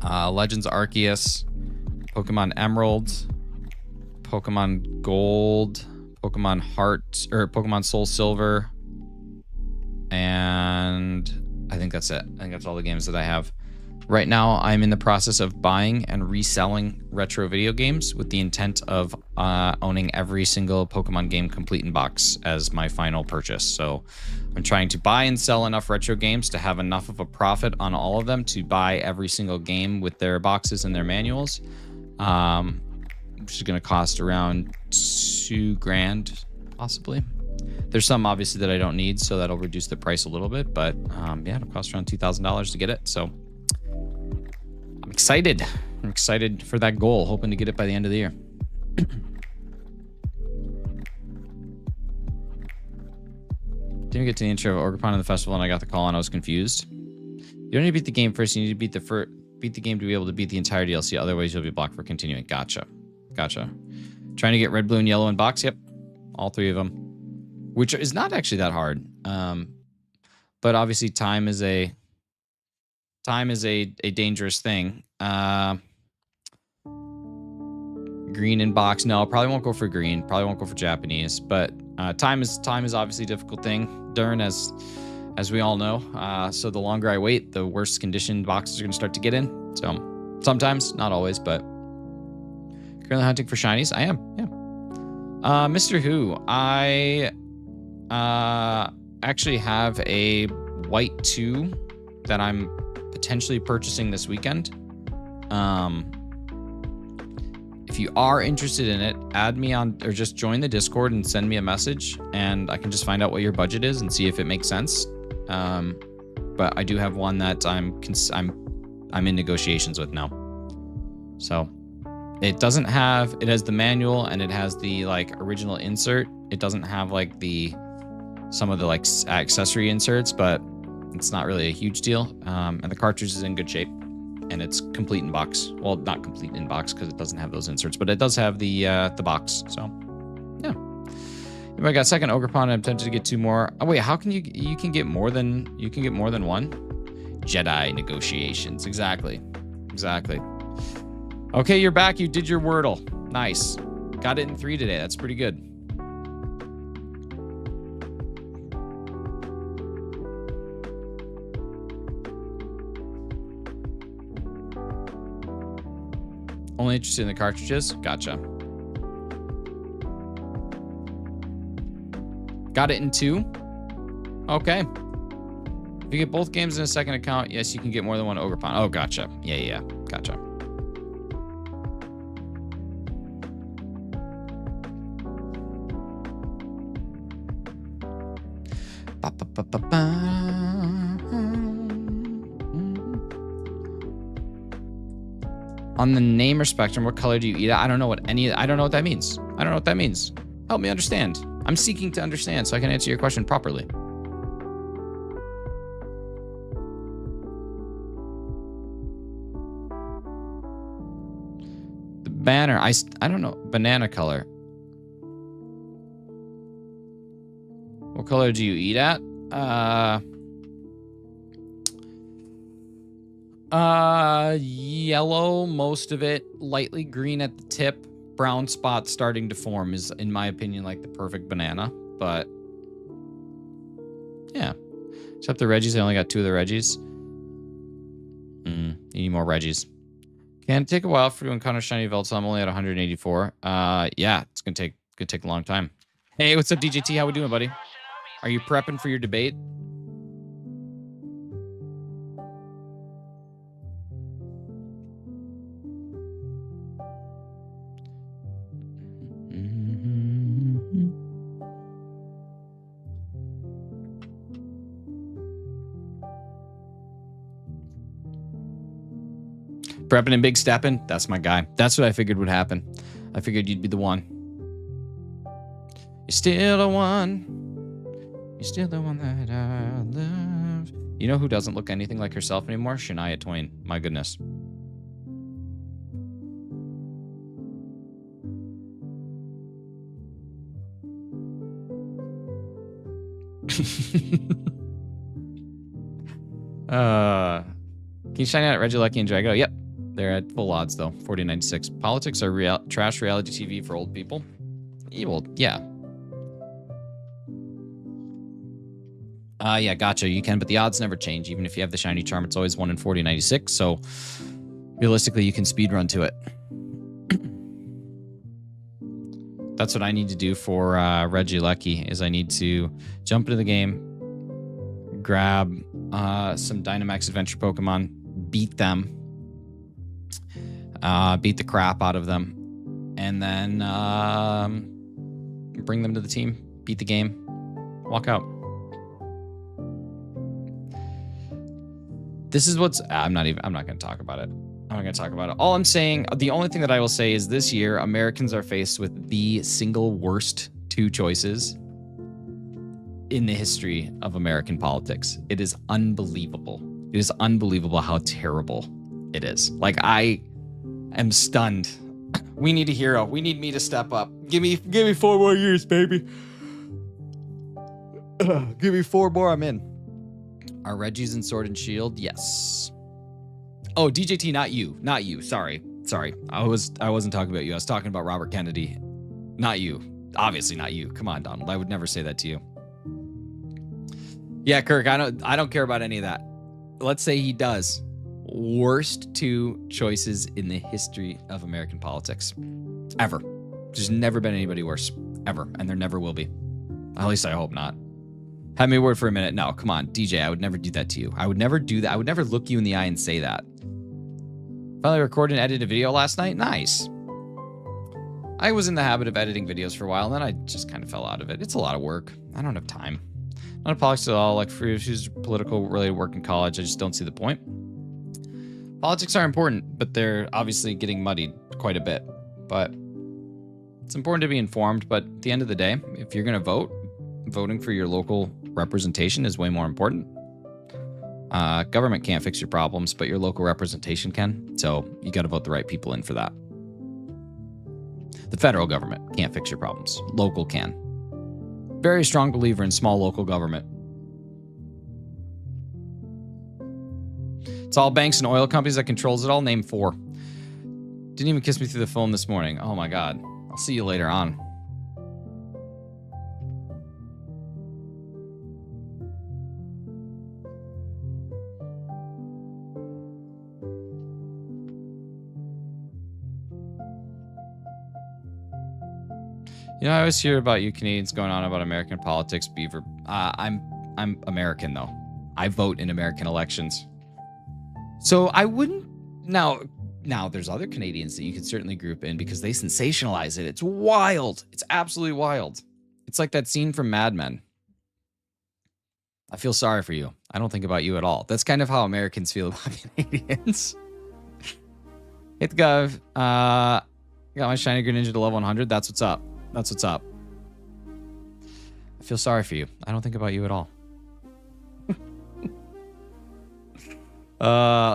[SPEAKER 2] Legends Arceus, Pokemon Emerald, Pokemon Gold, Pokemon Heart, or Pokemon Soul Silver, and I think that's it. I think that's all the games that I have. Right now, I'm in the process of buying and reselling retro video games with the intent of owning every single Pokemon game complete in box as my final purchase. So I'm trying to buy and sell enough retro games to have enough of a profit on all of them to buy every single game with their boxes and their manuals, which is going to cost around $2,000 possibly. There's some obviously that I don't need, so that'll reduce the price a little bit, but yeah, it'll cost around $2,000 to get it. So I'm excited. I'm excited for that goal, hoping to get it by the end of the year. Didn't get to the intro of Ogerpon in the festival, and I got the call, and I was confused. You don't need to beat the game first. You need to beat the game to be able to beat the entire DLC. Otherwise, you'll be blocked for continuing. Gotcha. Gotcha. Trying to get red, blue, and yellow in box. Yep, all three of them, which is not actually that hard. But obviously, time is a dangerous thing. Green in box. No, probably won't go for green. Probably won't go for Japanese. But time is obviously a difficult thing. During as we all know. So the longer I wait, the worse conditioned boxes are going to start to get in. So sometimes, not always, but currently hunting for shinies. I am. Yeah. Mr. Who, I actually have a white 2 that I'm potentially purchasing this weekend. If you are interested in it, add me on, or just join the Discord and send me a message, and I can just find out what your budget is and see if it makes sense. But I do have one that I'm in negotiations with now. So it doesn't have, it has the manual and it has the like original insert. It doesn't have like some of the like accessory inserts, but it's not really a huge deal. And the cartridge is in good shape. And it's complete in box. Well, not complete in box because it doesn't have those inserts, but it does have the box. So, yeah. I got second Ogerpon. I'm tempted to get 2 more. Oh wait, how can you can get more than one? Jedi negotiations. Exactly. Okay, you're back. You did your Wordle. Nice. Got it in 3 today. That's pretty good. Only interested in the cartridges? Gotcha. Got it in 2? Okay. If you get both games in a second account, yes, you can get more than one Ogerpon. Oh, gotcha. Yeah. Gotcha. On the namer spectrum, what color do you eat at? I don't know what that means. I don't know what that means. Help me understand. I'm seeking to understand so I can answer your question properly. The banner, I don't know. Banana color. What color do you eat at? Yellow, most of it, lightly green at the tip, brown spots starting to form is, in my opinion, like the perfect banana, but yeah. Except the Reggies, I only got 2 of the Reggies. Need more Reggies. Can it take a while for to encounter shiny Veltz? I'm only at 184. Yeah, it's gonna take a long time. Hey, what's up, DJT? How we doing, buddy? Are you prepping for your debate? Prepping and big stepping. That's my guy. That's what I figured would happen. I figured you'd be the one. You're still the one. You're still the one that I love. You know who doesn't look anything like herself anymore? Shania Twain. My goodness. Can you shine out at Regieleki and Drago? Yep. They're at full odds, though. 40-96. Politics are trash reality TV for old people. Well, yeah. Yeah, gotcha. You can, but the odds never change. Even if you have the shiny charm, it's always 1 in 40/96. So realistically, you can speed run to it. That's what I need to do for Regieleki, is I need to jump into the game, grab some Dynamax Adventure Pokemon, beat them, beat the crap out of them, and then bring them to the team, beat the game, walk out. This is what's... I'm not going to talk about it. I'm not going to talk about it. All I'm saying, the only thing that I will say is this year, Americans are faced with the single worst 2 choices in the history of American politics. It is unbelievable. It is unbelievable how terrible it is. Like, I am stunned. We need a hero. We need me to step up. Give me 4 more years, baby. Give me 4 more, I'm in. Are Reggies in Sword and Shield? Yes. Oh, DJT, not you. Not you. Sorry. I wasn't talking about you. I was talking about Robert Kennedy. Not you. Obviously not you. Come on, Donald. I would never say that to you. Yeah, Kirk, I don't care about any of that. Let's say he does. Worst 2 choices in the history of American politics. Ever. There's never been anybody worse. Ever. And there never will be. At least I hope not. Have me a word for a minute. No, come on, DJ, I would never do that to you. I would never do that. I would never look you in the eye and say that. Finally recorded and edited a video last night. Nice. I was in the habit of editing videos for a while, and then I just kind of fell out of it. It's a lot of work. I don't have time. Not a politics at all, like free issues, political related work in college. I just don't see the point. Politics are important, but they're obviously getting muddied quite a bit. But it's important to be informed. But at the end of the day, if you're going to vote, voting for your local representation is way more important. Government can't fix your problems, but your local representation can. So you got to vote the right people in for that. The federal government can't fix your problems. Local can. Very strong believer in small local government. It's all banks and oil companies that controls it all. Name 4. Didn't even kiss me through the phone this morning. Oh my God. I'll see you later on. You know, I always hear about you Canadians going on about American politics, Beaver. I'm American, though. I vote in American elections. So I wouldn't... Now, there's other Canadians that you could certainly group in because they sensationalize it. It's wild. It's absolutely wild. It's like that scene from Mad Men. I feel sorry for you. I don't think about you at all. That's kind of how Americans feel about Canadians. Hit the gov. Got my shiny Greninja to level 100. That's what's up. That's what's up. I feel sorry for you. I don't think about you at all.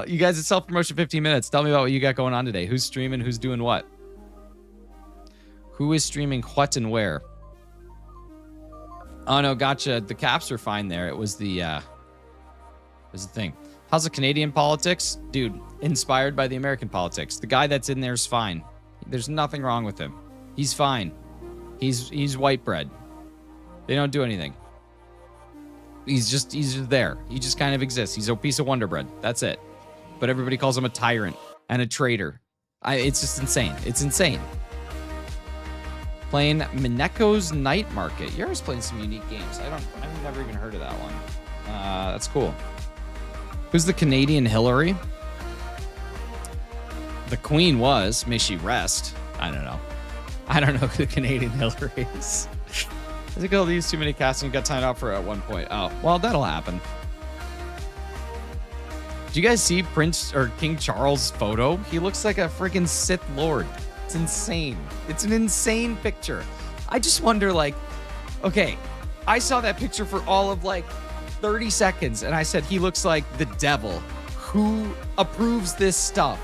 [SPEAKER 2] You guys, it's self-promotion 15 minutes. Tell me about what you got going on today. Who's streaming? Who's doing what? Who is streaming what and where? Oh, no, gotcha. The caps are fine there. It was the thing. How's the Canadian politics? Dude, inspired by the American politics. The guy that's in there is fine. There's nothing wrong with him. He's fine. He's white bread. They don't do anything. He's just there. He just kind of exists. He's a piece of Wonder Bread. That's it. But everybody calls him a tyrant and a traitor. It's just insane. It's insane. Playing Mineko's Night Market. You're always playing some unique games. I've never even heard of that one. That's cool. Who's the Canadian Hillary? The Queen was. May she rest. I don't know. I don't know who the Canadian Hillary is. I think I'll use too many casting. Got timed out for at one point. Oh, well, that'll happen. Did you guys see Prince or King Charles' photo? He looks like a freaking Sith Lord. It's insane. It's an insane picture. I just wonder, like, okay, I saw that picture for all of like 30 seconds and I said, he looks like the devil. Who approves this stuff?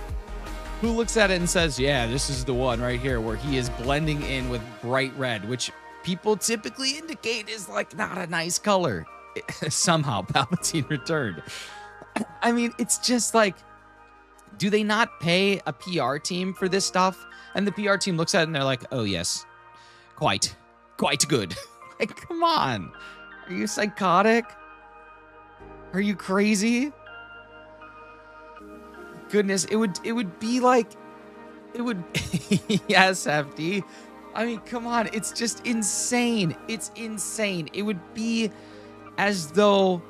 [SPEAKER 2] Who looks at it and says, yeah, this is the one right here where he is blending in with bright red, which people typically indicate is like not a nice color. Somehow Palpatine returned. I mean, it's just like, do they not pay a PR team for this stuff? And the PR team looks at it and they're like, oh yes, quite good. Like, come on. Are you psychotic? Are you crazy? Goodness, it would be like, it would, yes, FD. I mean, come on, it's just insane. It's insane. It would be as though,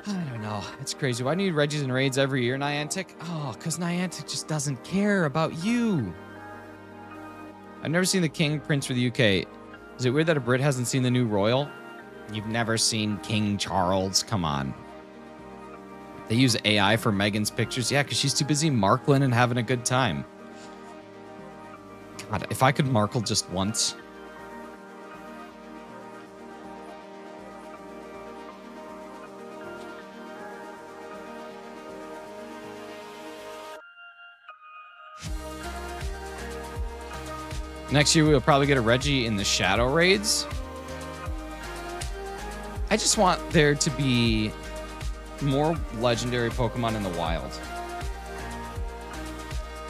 [SPEAKER 2] I don't know, it's crazy. Why do you need Regis and raids every year, Niantic? Oh, because Niantic just doesn't care about you. I've never seen the King Prince for the UK. Is it weird that a Brit hasn't seen the new Royal? You've never seen King Charles? Come on. They use AI for Meghan's pictures? Yeah, because she's too busy markling and having a good time. God, if I could markle just once. Next year, we'll probably get a Reggie in the Shadow Raids. I just want there to be more legendary Pokemon in the wild.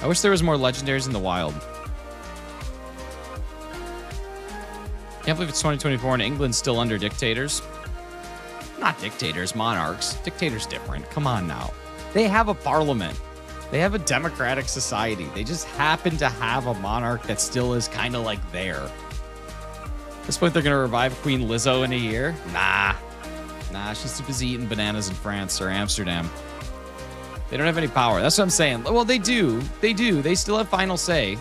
[SPEAKER 2] I wish there was more legendaries in the wild. Can't believe it's 2024 and England's still under dictators. Not dictators, monarchs. Dictators different. Come on now. They have a parliament. They have a democratic society. They just happen to have a monarch that still is kind of like there. At this point, they're going to revive Queen Lizzo in a year? Nah. Nah, she's too busy eating bananas in France or Amsterdam. They don't have any power. That's what I'm saying. Well, they do. They do. They still have final say.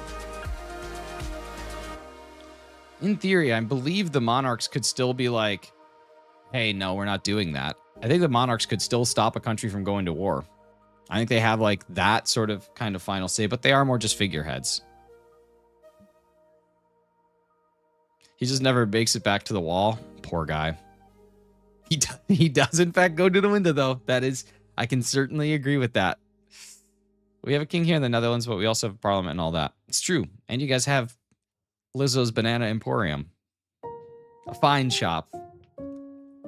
[SPEAKER 2] In theory, I believe the monarchs could still be like, hey, no, we're not doing that. I think the monarchs could still stop a country from going to war. I think they have like that sort of kind of final say, but they are more just figureheads. He just never makes it back to the wall. Poor guy. He does in fact go to the window though. That is, I can certainly agree with that. We have a king here in the Netherlands, but we also have a parliament and all that. It's true. And you guys have Lizzo's Banana Emporium. A fine shop.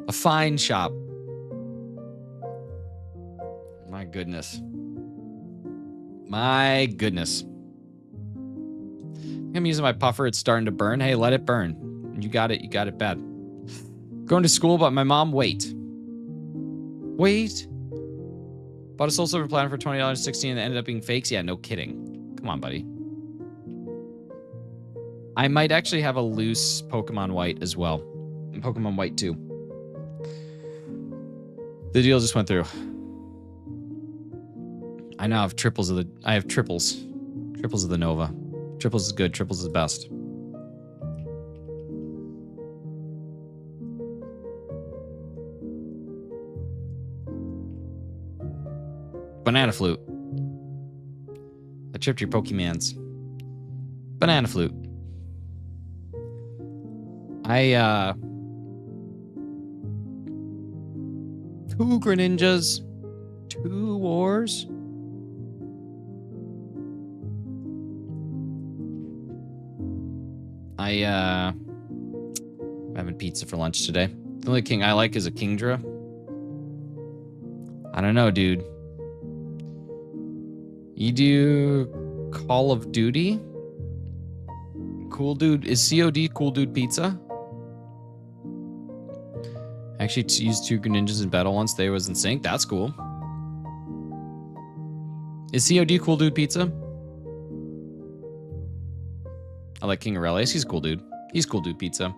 [SPEAKER 2] A fine shop. My goodness. My goodness. I'm using my puffer. It's starting to burn. Hey, let it burn. You got it. You got it bad. Going to school, but my mom, wait. Bought a Soul Silver Platinum for $20.16 and ended up being fakes? Yeah, no kidding. Come on, buddy. I might actually have a loose Pokemon White as well. And Pokemon White 2. The deal just went through. I now have triples of the... I have triples. Triples of the Nova. Triples is good. Triples is best. Banana Flute. I tripped your Pokemons. Banana Flute. Two Greninjas. 2 wars. I'm having pizza for lunch today. The only king I like is a Kingdra. I don't know, dude. You do Call of Duty? Cool Dude. Is COD Cool Dude Pizza? I actually used 2 Greninjas in battle once. They was in sync. That's cool. Is COD Cool Dude Pizza? I like King Aurelius. He's a cool dude. He's cool dude pizza.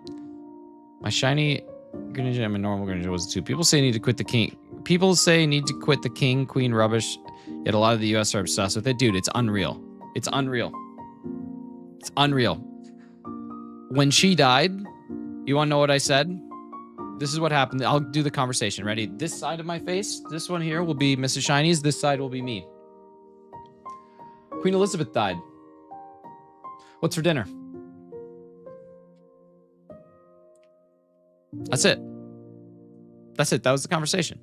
[SPEAKER 2] My shiny Greninja and my normal Greninja was a 2. People say need to quit the king. People say need to quit the king, queen rubbish. Yet a lot of the US are obsessed with it. Dude, it's unreal. It's unreal. It's unreal. When she died, you want to know what I said? This is what happened. I'll do the conversation. Ready? This side of my face, this one here will be Mrs. Shinies. This side will be me. Queen Elizabeth died. What's for dinner? That's it. That's it. That was the conversation.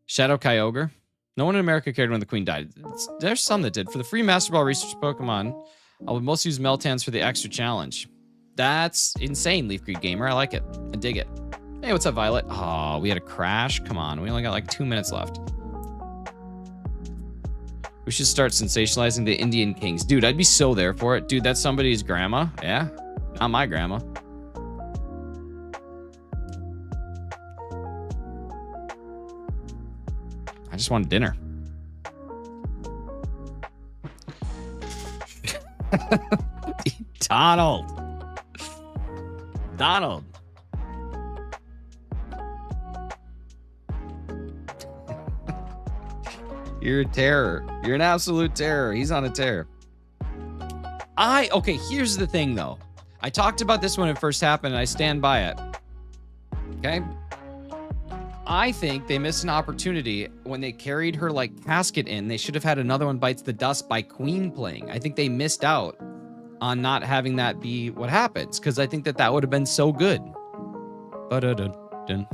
[SPEAKER 2] Shadow Kyogre. No one in America cared when the queen died. There's some that did. For the free Master Ball research Pokemon, I would mostly use Meltans for the extra challenge. That's insane, Leaf Creed Gamer. I like it. I dig it. Hey, what's up, Violet? Oh, we had a crash. Come on. We only got like 2 minutes left. We should start sensationalizing the Indian kings. Dude, I'd be so there for it. Dude, that's somebody's grandma. Yeah, not my grandma. I just wanted dinner. Donald. You're a terror. You're an absolute terror. He's on a tear. Okay, here's the thing though. I talked about this when it first happened and I stand by it. Okay? I think they missed an opportunity when they carried her like casket in. They should have had another one bites the dust by Queen playing. I think they missed out on not having that be what happens because I think that would have been so good. And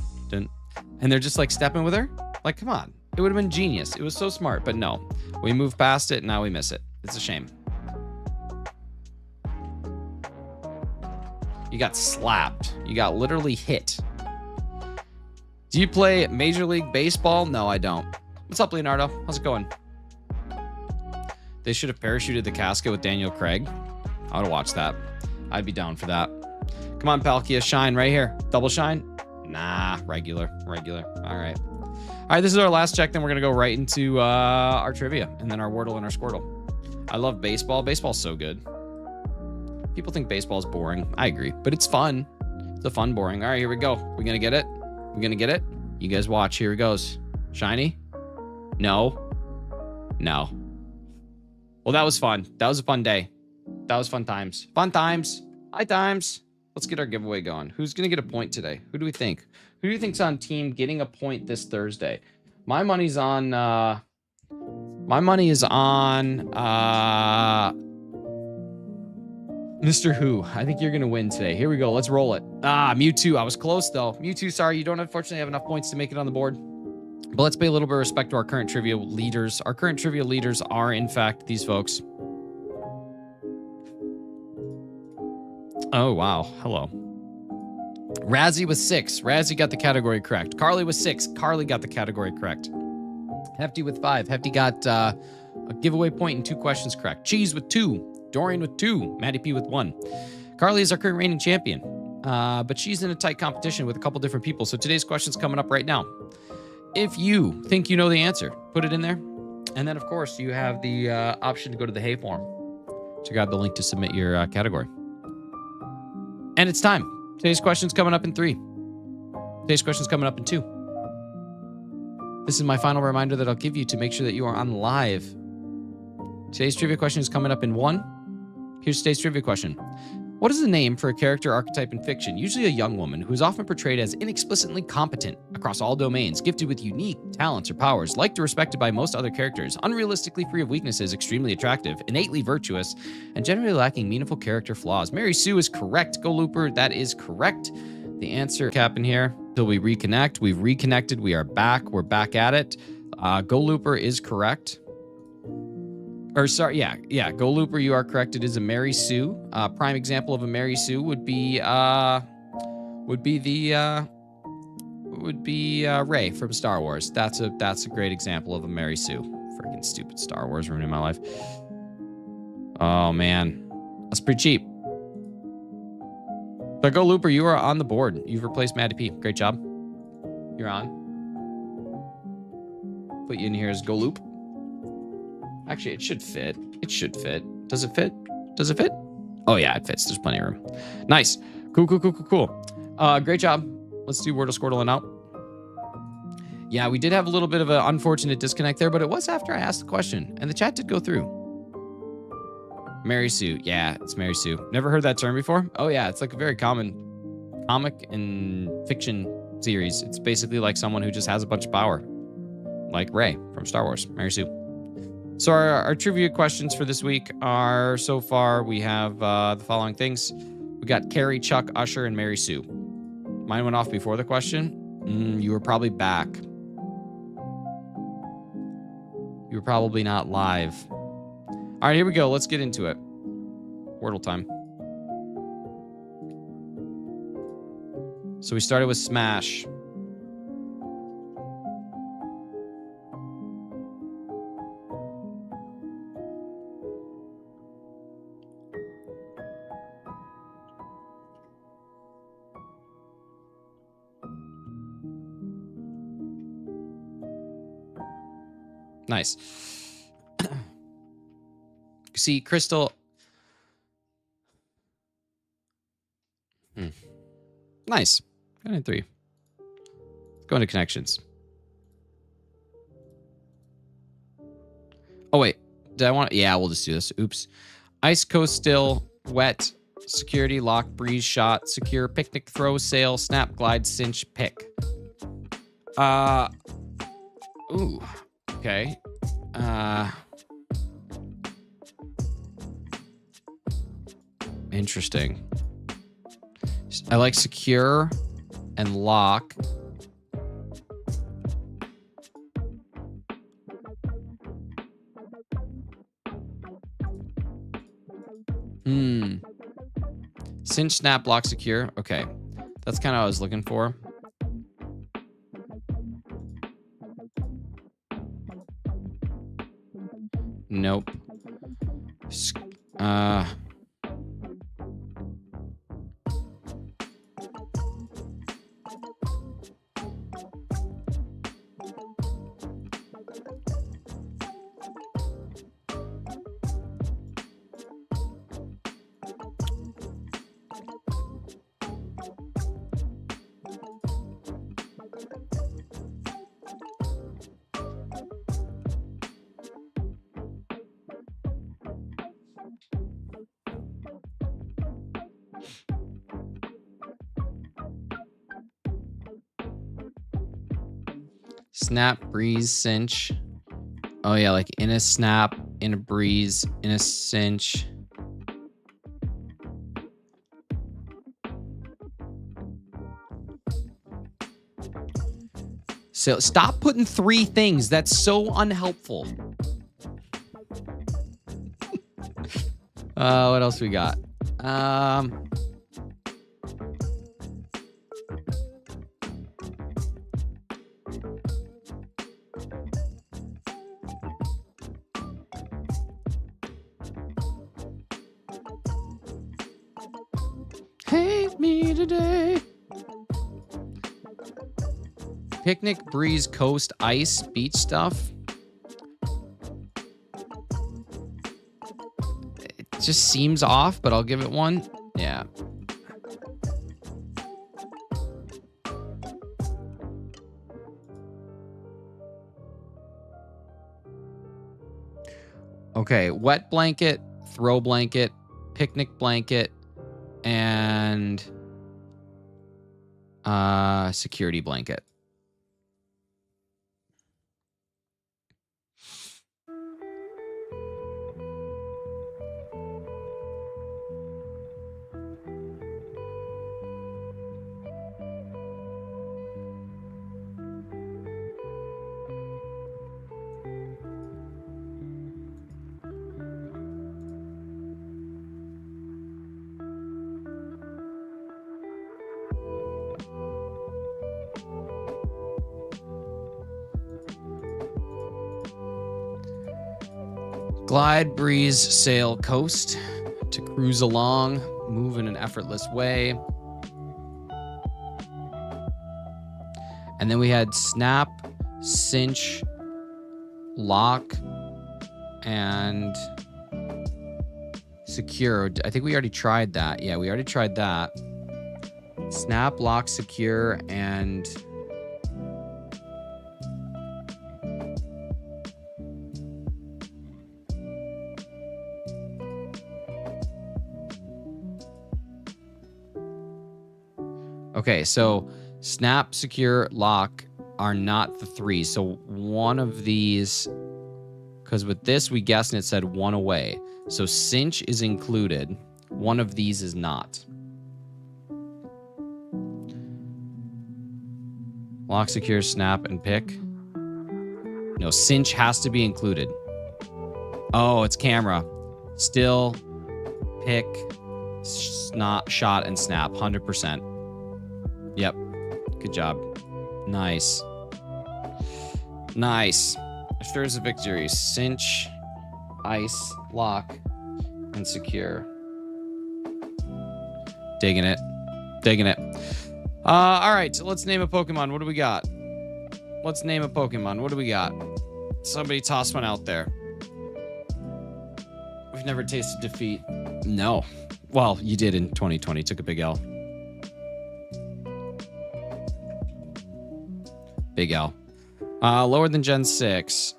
[SPEAKER 2] they're just like stepping with her. Like, come on. It would have been genius. It was so smart, but no. We moved past it and now we miss it. It's a shame. You got slapped. You got literally hit. Do you play Major League Baseball? No, I don't. What's up, Leonardo? How's it going? They should have parachuted the casket with Daniel Craig. I would have watched that. I'd be down for that. Come on, Palkia. Shine right here. Double shine? Nah, regular. All right. All right, this is our last check. Then we're going to go right into our trivia and then our Wordle and our Squirtle. I love baseball. Baseball's so good. People think baseball's boring. I agree, but it's fun. It's a fun boring. All right, here we go. We're going to get it. We're going to get it. You guys watch. Here it goes. Shiny? No. Well, that was fun. That was a fun day. That was fun times. Fun times. High times. Let's get our giveaway going. Who's going to get a point today? Who do we think? Who do you think's on team getting a point this Thursday? My money's on... Mr. Who. I think you're going to win today. Here we go. Let's roll it. Mewtwo. I was close, though. Mewtwo, sorry. You don't unfortunately have enough points to make it on the board. But let's pay a little bit of respect to our current trivia leaders. Our current trivia leaders are, in fact, these folks. Oh, wow. Hello. Razzie with 6. Razzie got the category correct. Carly with 6. Carly got the category correct. Hefty with 5. Hefty got a giveaway point and 2 questions correct. Cheese with 2. Dorian with 2. Maddie P with 1. Carly is our current reigning champion. But she's in a tight competition with a couple different people. So today's question's coming up right now. If you think you know the answer, put it in there. And then, of course, you have the option to go to the Hey Forum to grab the link to submit your category. And it's time. Today's question's coming up in 3. Today's question's coming up in 2. This is my final reminder that I'll give you to make sure that you are on live. Today's trivia question is coming up in 1. Here's today's trivia question. What is the name for a character archetype in fiction, usually a young woman, who is often portrayed as inexplicitly competent across all domains, gifted with unique talents or powers, liked or respected by most other characters, unrealistically free of weaknesses, extremely attractive, innately virtuous, and generally lacking meaningful character flaws? Mary Sue is correct. Go Looper, that is correct. The answer cap in here till we reconnect. We've reconnected. We are back. We're back at it. Go Looper is correct. Or sorry, yeah. Go Looper, you are correct. It is a Mary Sue. Prime example of a Mary Sue would be Rey from Star Wars. That's a great example of a Mary Sue. Freaking stupid Star Wars ruining my life. Oh man, that's pretty cheap. But Go Looper, you are on the board. You've replaced Maddie P. Great job. You're on. Put you in here as Go Loop. Actually, it should fit. It should fit. Does it fit? Does it fit? Oh, yeah, it fits. There's plenty of room. Nice. Cool. Great job. Let's do Wordle, Squirtle, and out. Yeah, we did have a little bit of an unfortunate disconnect there, but it was after I asked the question, and the chat did go through. Mary Sue. Yeah, it's Mary Sue. Never heard that term before? Oh, yeah, it's like a very common comic and fiction series. It's basically like someone who just has a bunch of power, like Rey from Star Wars, Mary Sue. So our trivia questions for this week are, so far, we have the following things. We got Carrie, Chuck, Usher, and Mary Sue. Mine went off before the question. You were probably back. You were probably not live. All right, here we go. Let's get into it. Wordle time. So we started with Smash. Nice. See, Crystal. Nice. Got in 3. Go into connections. Oh, wait. Did I want... Yeah, we'll just do this. Oops. Ice Coast Still. Wet. Security. Lock. Breeze. Shot. Secure. Picnic. Throw. Sail. Snap. Glide. Cinch. Pick. Ooh. Okay. Interesting. I like secure and lock. Cinch, snap, lock, secure. Okay. That's kind of what I was looking for. Nope. Snap, breeze, cinch. Oh yeah, like in a snap, in a breeze, in a cinch. So stop putting 3 things. That's so unhelpful. What else we got? Hate me today. Picnic, breeze, coast, ice, beach stuff. It just seems off, but I'll give it 1. Yeah. Okay, wet blanket, throw blanket, picnic blanket, and security blanket. Glide, breeze, sail, coast. To cruise along, move in an effortless way. And then we had snap, cinch, lock, and secure. I think we already tried that. Yeah, we already tried that. Snap, lock, secure, and... Okay, so snap, secure, lock are not the 3. So one of these, because with this we guessed and it said 1 away. So cinch is included. One of these is not. Lock, secure, snap, and pick. No, cinch has to be included. Oh, it's camera. Still, pick, shot, and snap. 100%. Yep. Good job. Nice. Nice. Assures a victory. Cinch, ice, lock, and secure. Digging it. Digging it. All right. So let's name a Pokemon. What do we got? Let's name a Pokemon. What do we got? Somebody toss one out there. We've never tasted defeat. No. Well, you did in 2020. Took a big L. Big L. Lower than Gen 6.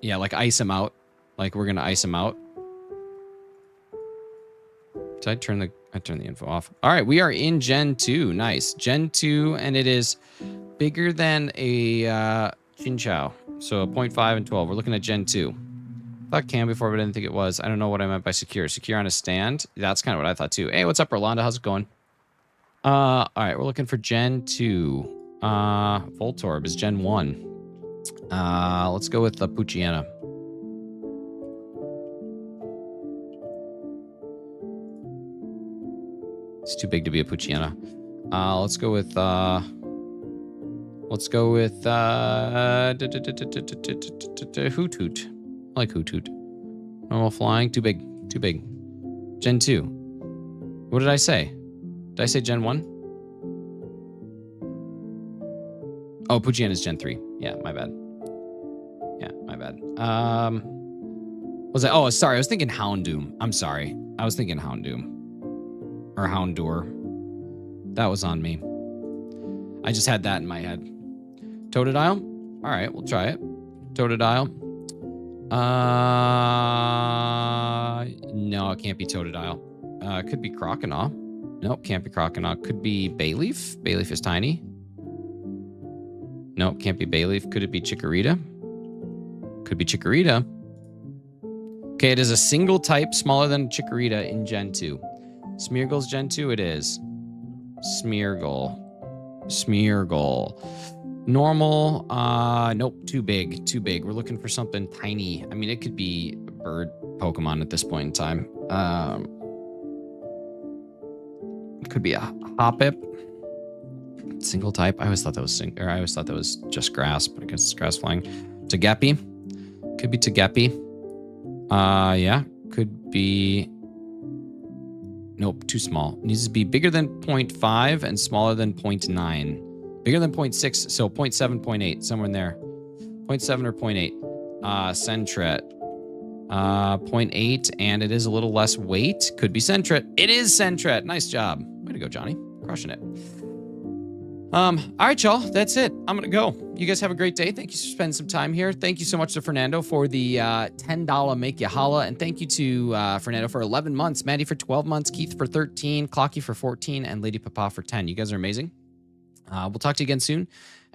[SPEAKER 2] Yeah, like ice him out. Like we're gonna ice him out. Did I turn the info off? All right, we are in Gen 2. Nice. Gen 2, and it is bigger than a Chinchou. So 0.5 and 12. We're looking at Gen 2. Thought Cam before, but I didn't think it was. I don't know what I meant by secure. Secure on a stand? That's kind of what I thought too. Hey, what's up, Rolanda? How's it going? All right, we're looking for Gen 2. Voltorb is Gen 1. Let's go with the Poochyena. It's too big to be a Poochyena. Let's go with Hoot Hoot. I like Hoot Hoot. Normal flying, too big. Too big. Gen 2. What did I say? Did I say Gen 1? Oh, Poochyena is Gen 3. Yeah, my bad. Yeah, my bad. Was I? Oh, sorry. I was thinking Houndoom. I'm sorry. I was thinking Houndoom. Or Houndour. That was on me. I just had that in my head. Totodile? All right, we'll try it. Totodile. No, it can't be Totodile. It could be Croconaw. Nope, can't be Croconaw. Could be Bayleaf. Bayleaf is tiny. Nope, can't be Bayleaf. Could it be Chikorita? Could be Chikorita. Okay, it is a single type smaller than Chikorita in Gen 2. Smeargle's Gen 2 it is. Smeargle. Normal, nope, too big. We're looking for something tiny. I mean, it could be a bird Pokemon at this point in time. It could be a Hoppip. Single type. I always thought that was just grass, but I guess it's grass flying. Togepi. Could be Togepi. Yeah, could be. Nope, too small. It needs to be bigger than 0.5 and smaller than 0.9. Bigger than 0.6, so 0.7, 0.8, somewhere in there. 0.7 or 0.8. Sentret. 0.8, and it is a little less weight. Could be Sentret. It is Sentret. Nice job. Way to go, Johnny. Crushing it. All right, y'all. That's it. I'm going to go. You guys have a great day. Thank you for spending some time here. Thank you so much to Fernando for the $10 Make Ya Holla. And thank you to Fernando for 11 months, Maddie for 12 months, Keith for 13, Clocky for 14, and Lady Papa for 10. You guys are amazing. We'll talk to you again soon.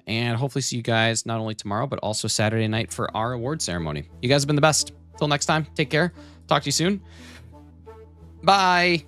[SPEAKER 2] And hopefully see you guys not only tomorrow, but also Saturday night for our award ceremony. You guys have been the best. Till next time, take care. Talk to you soon. Bye.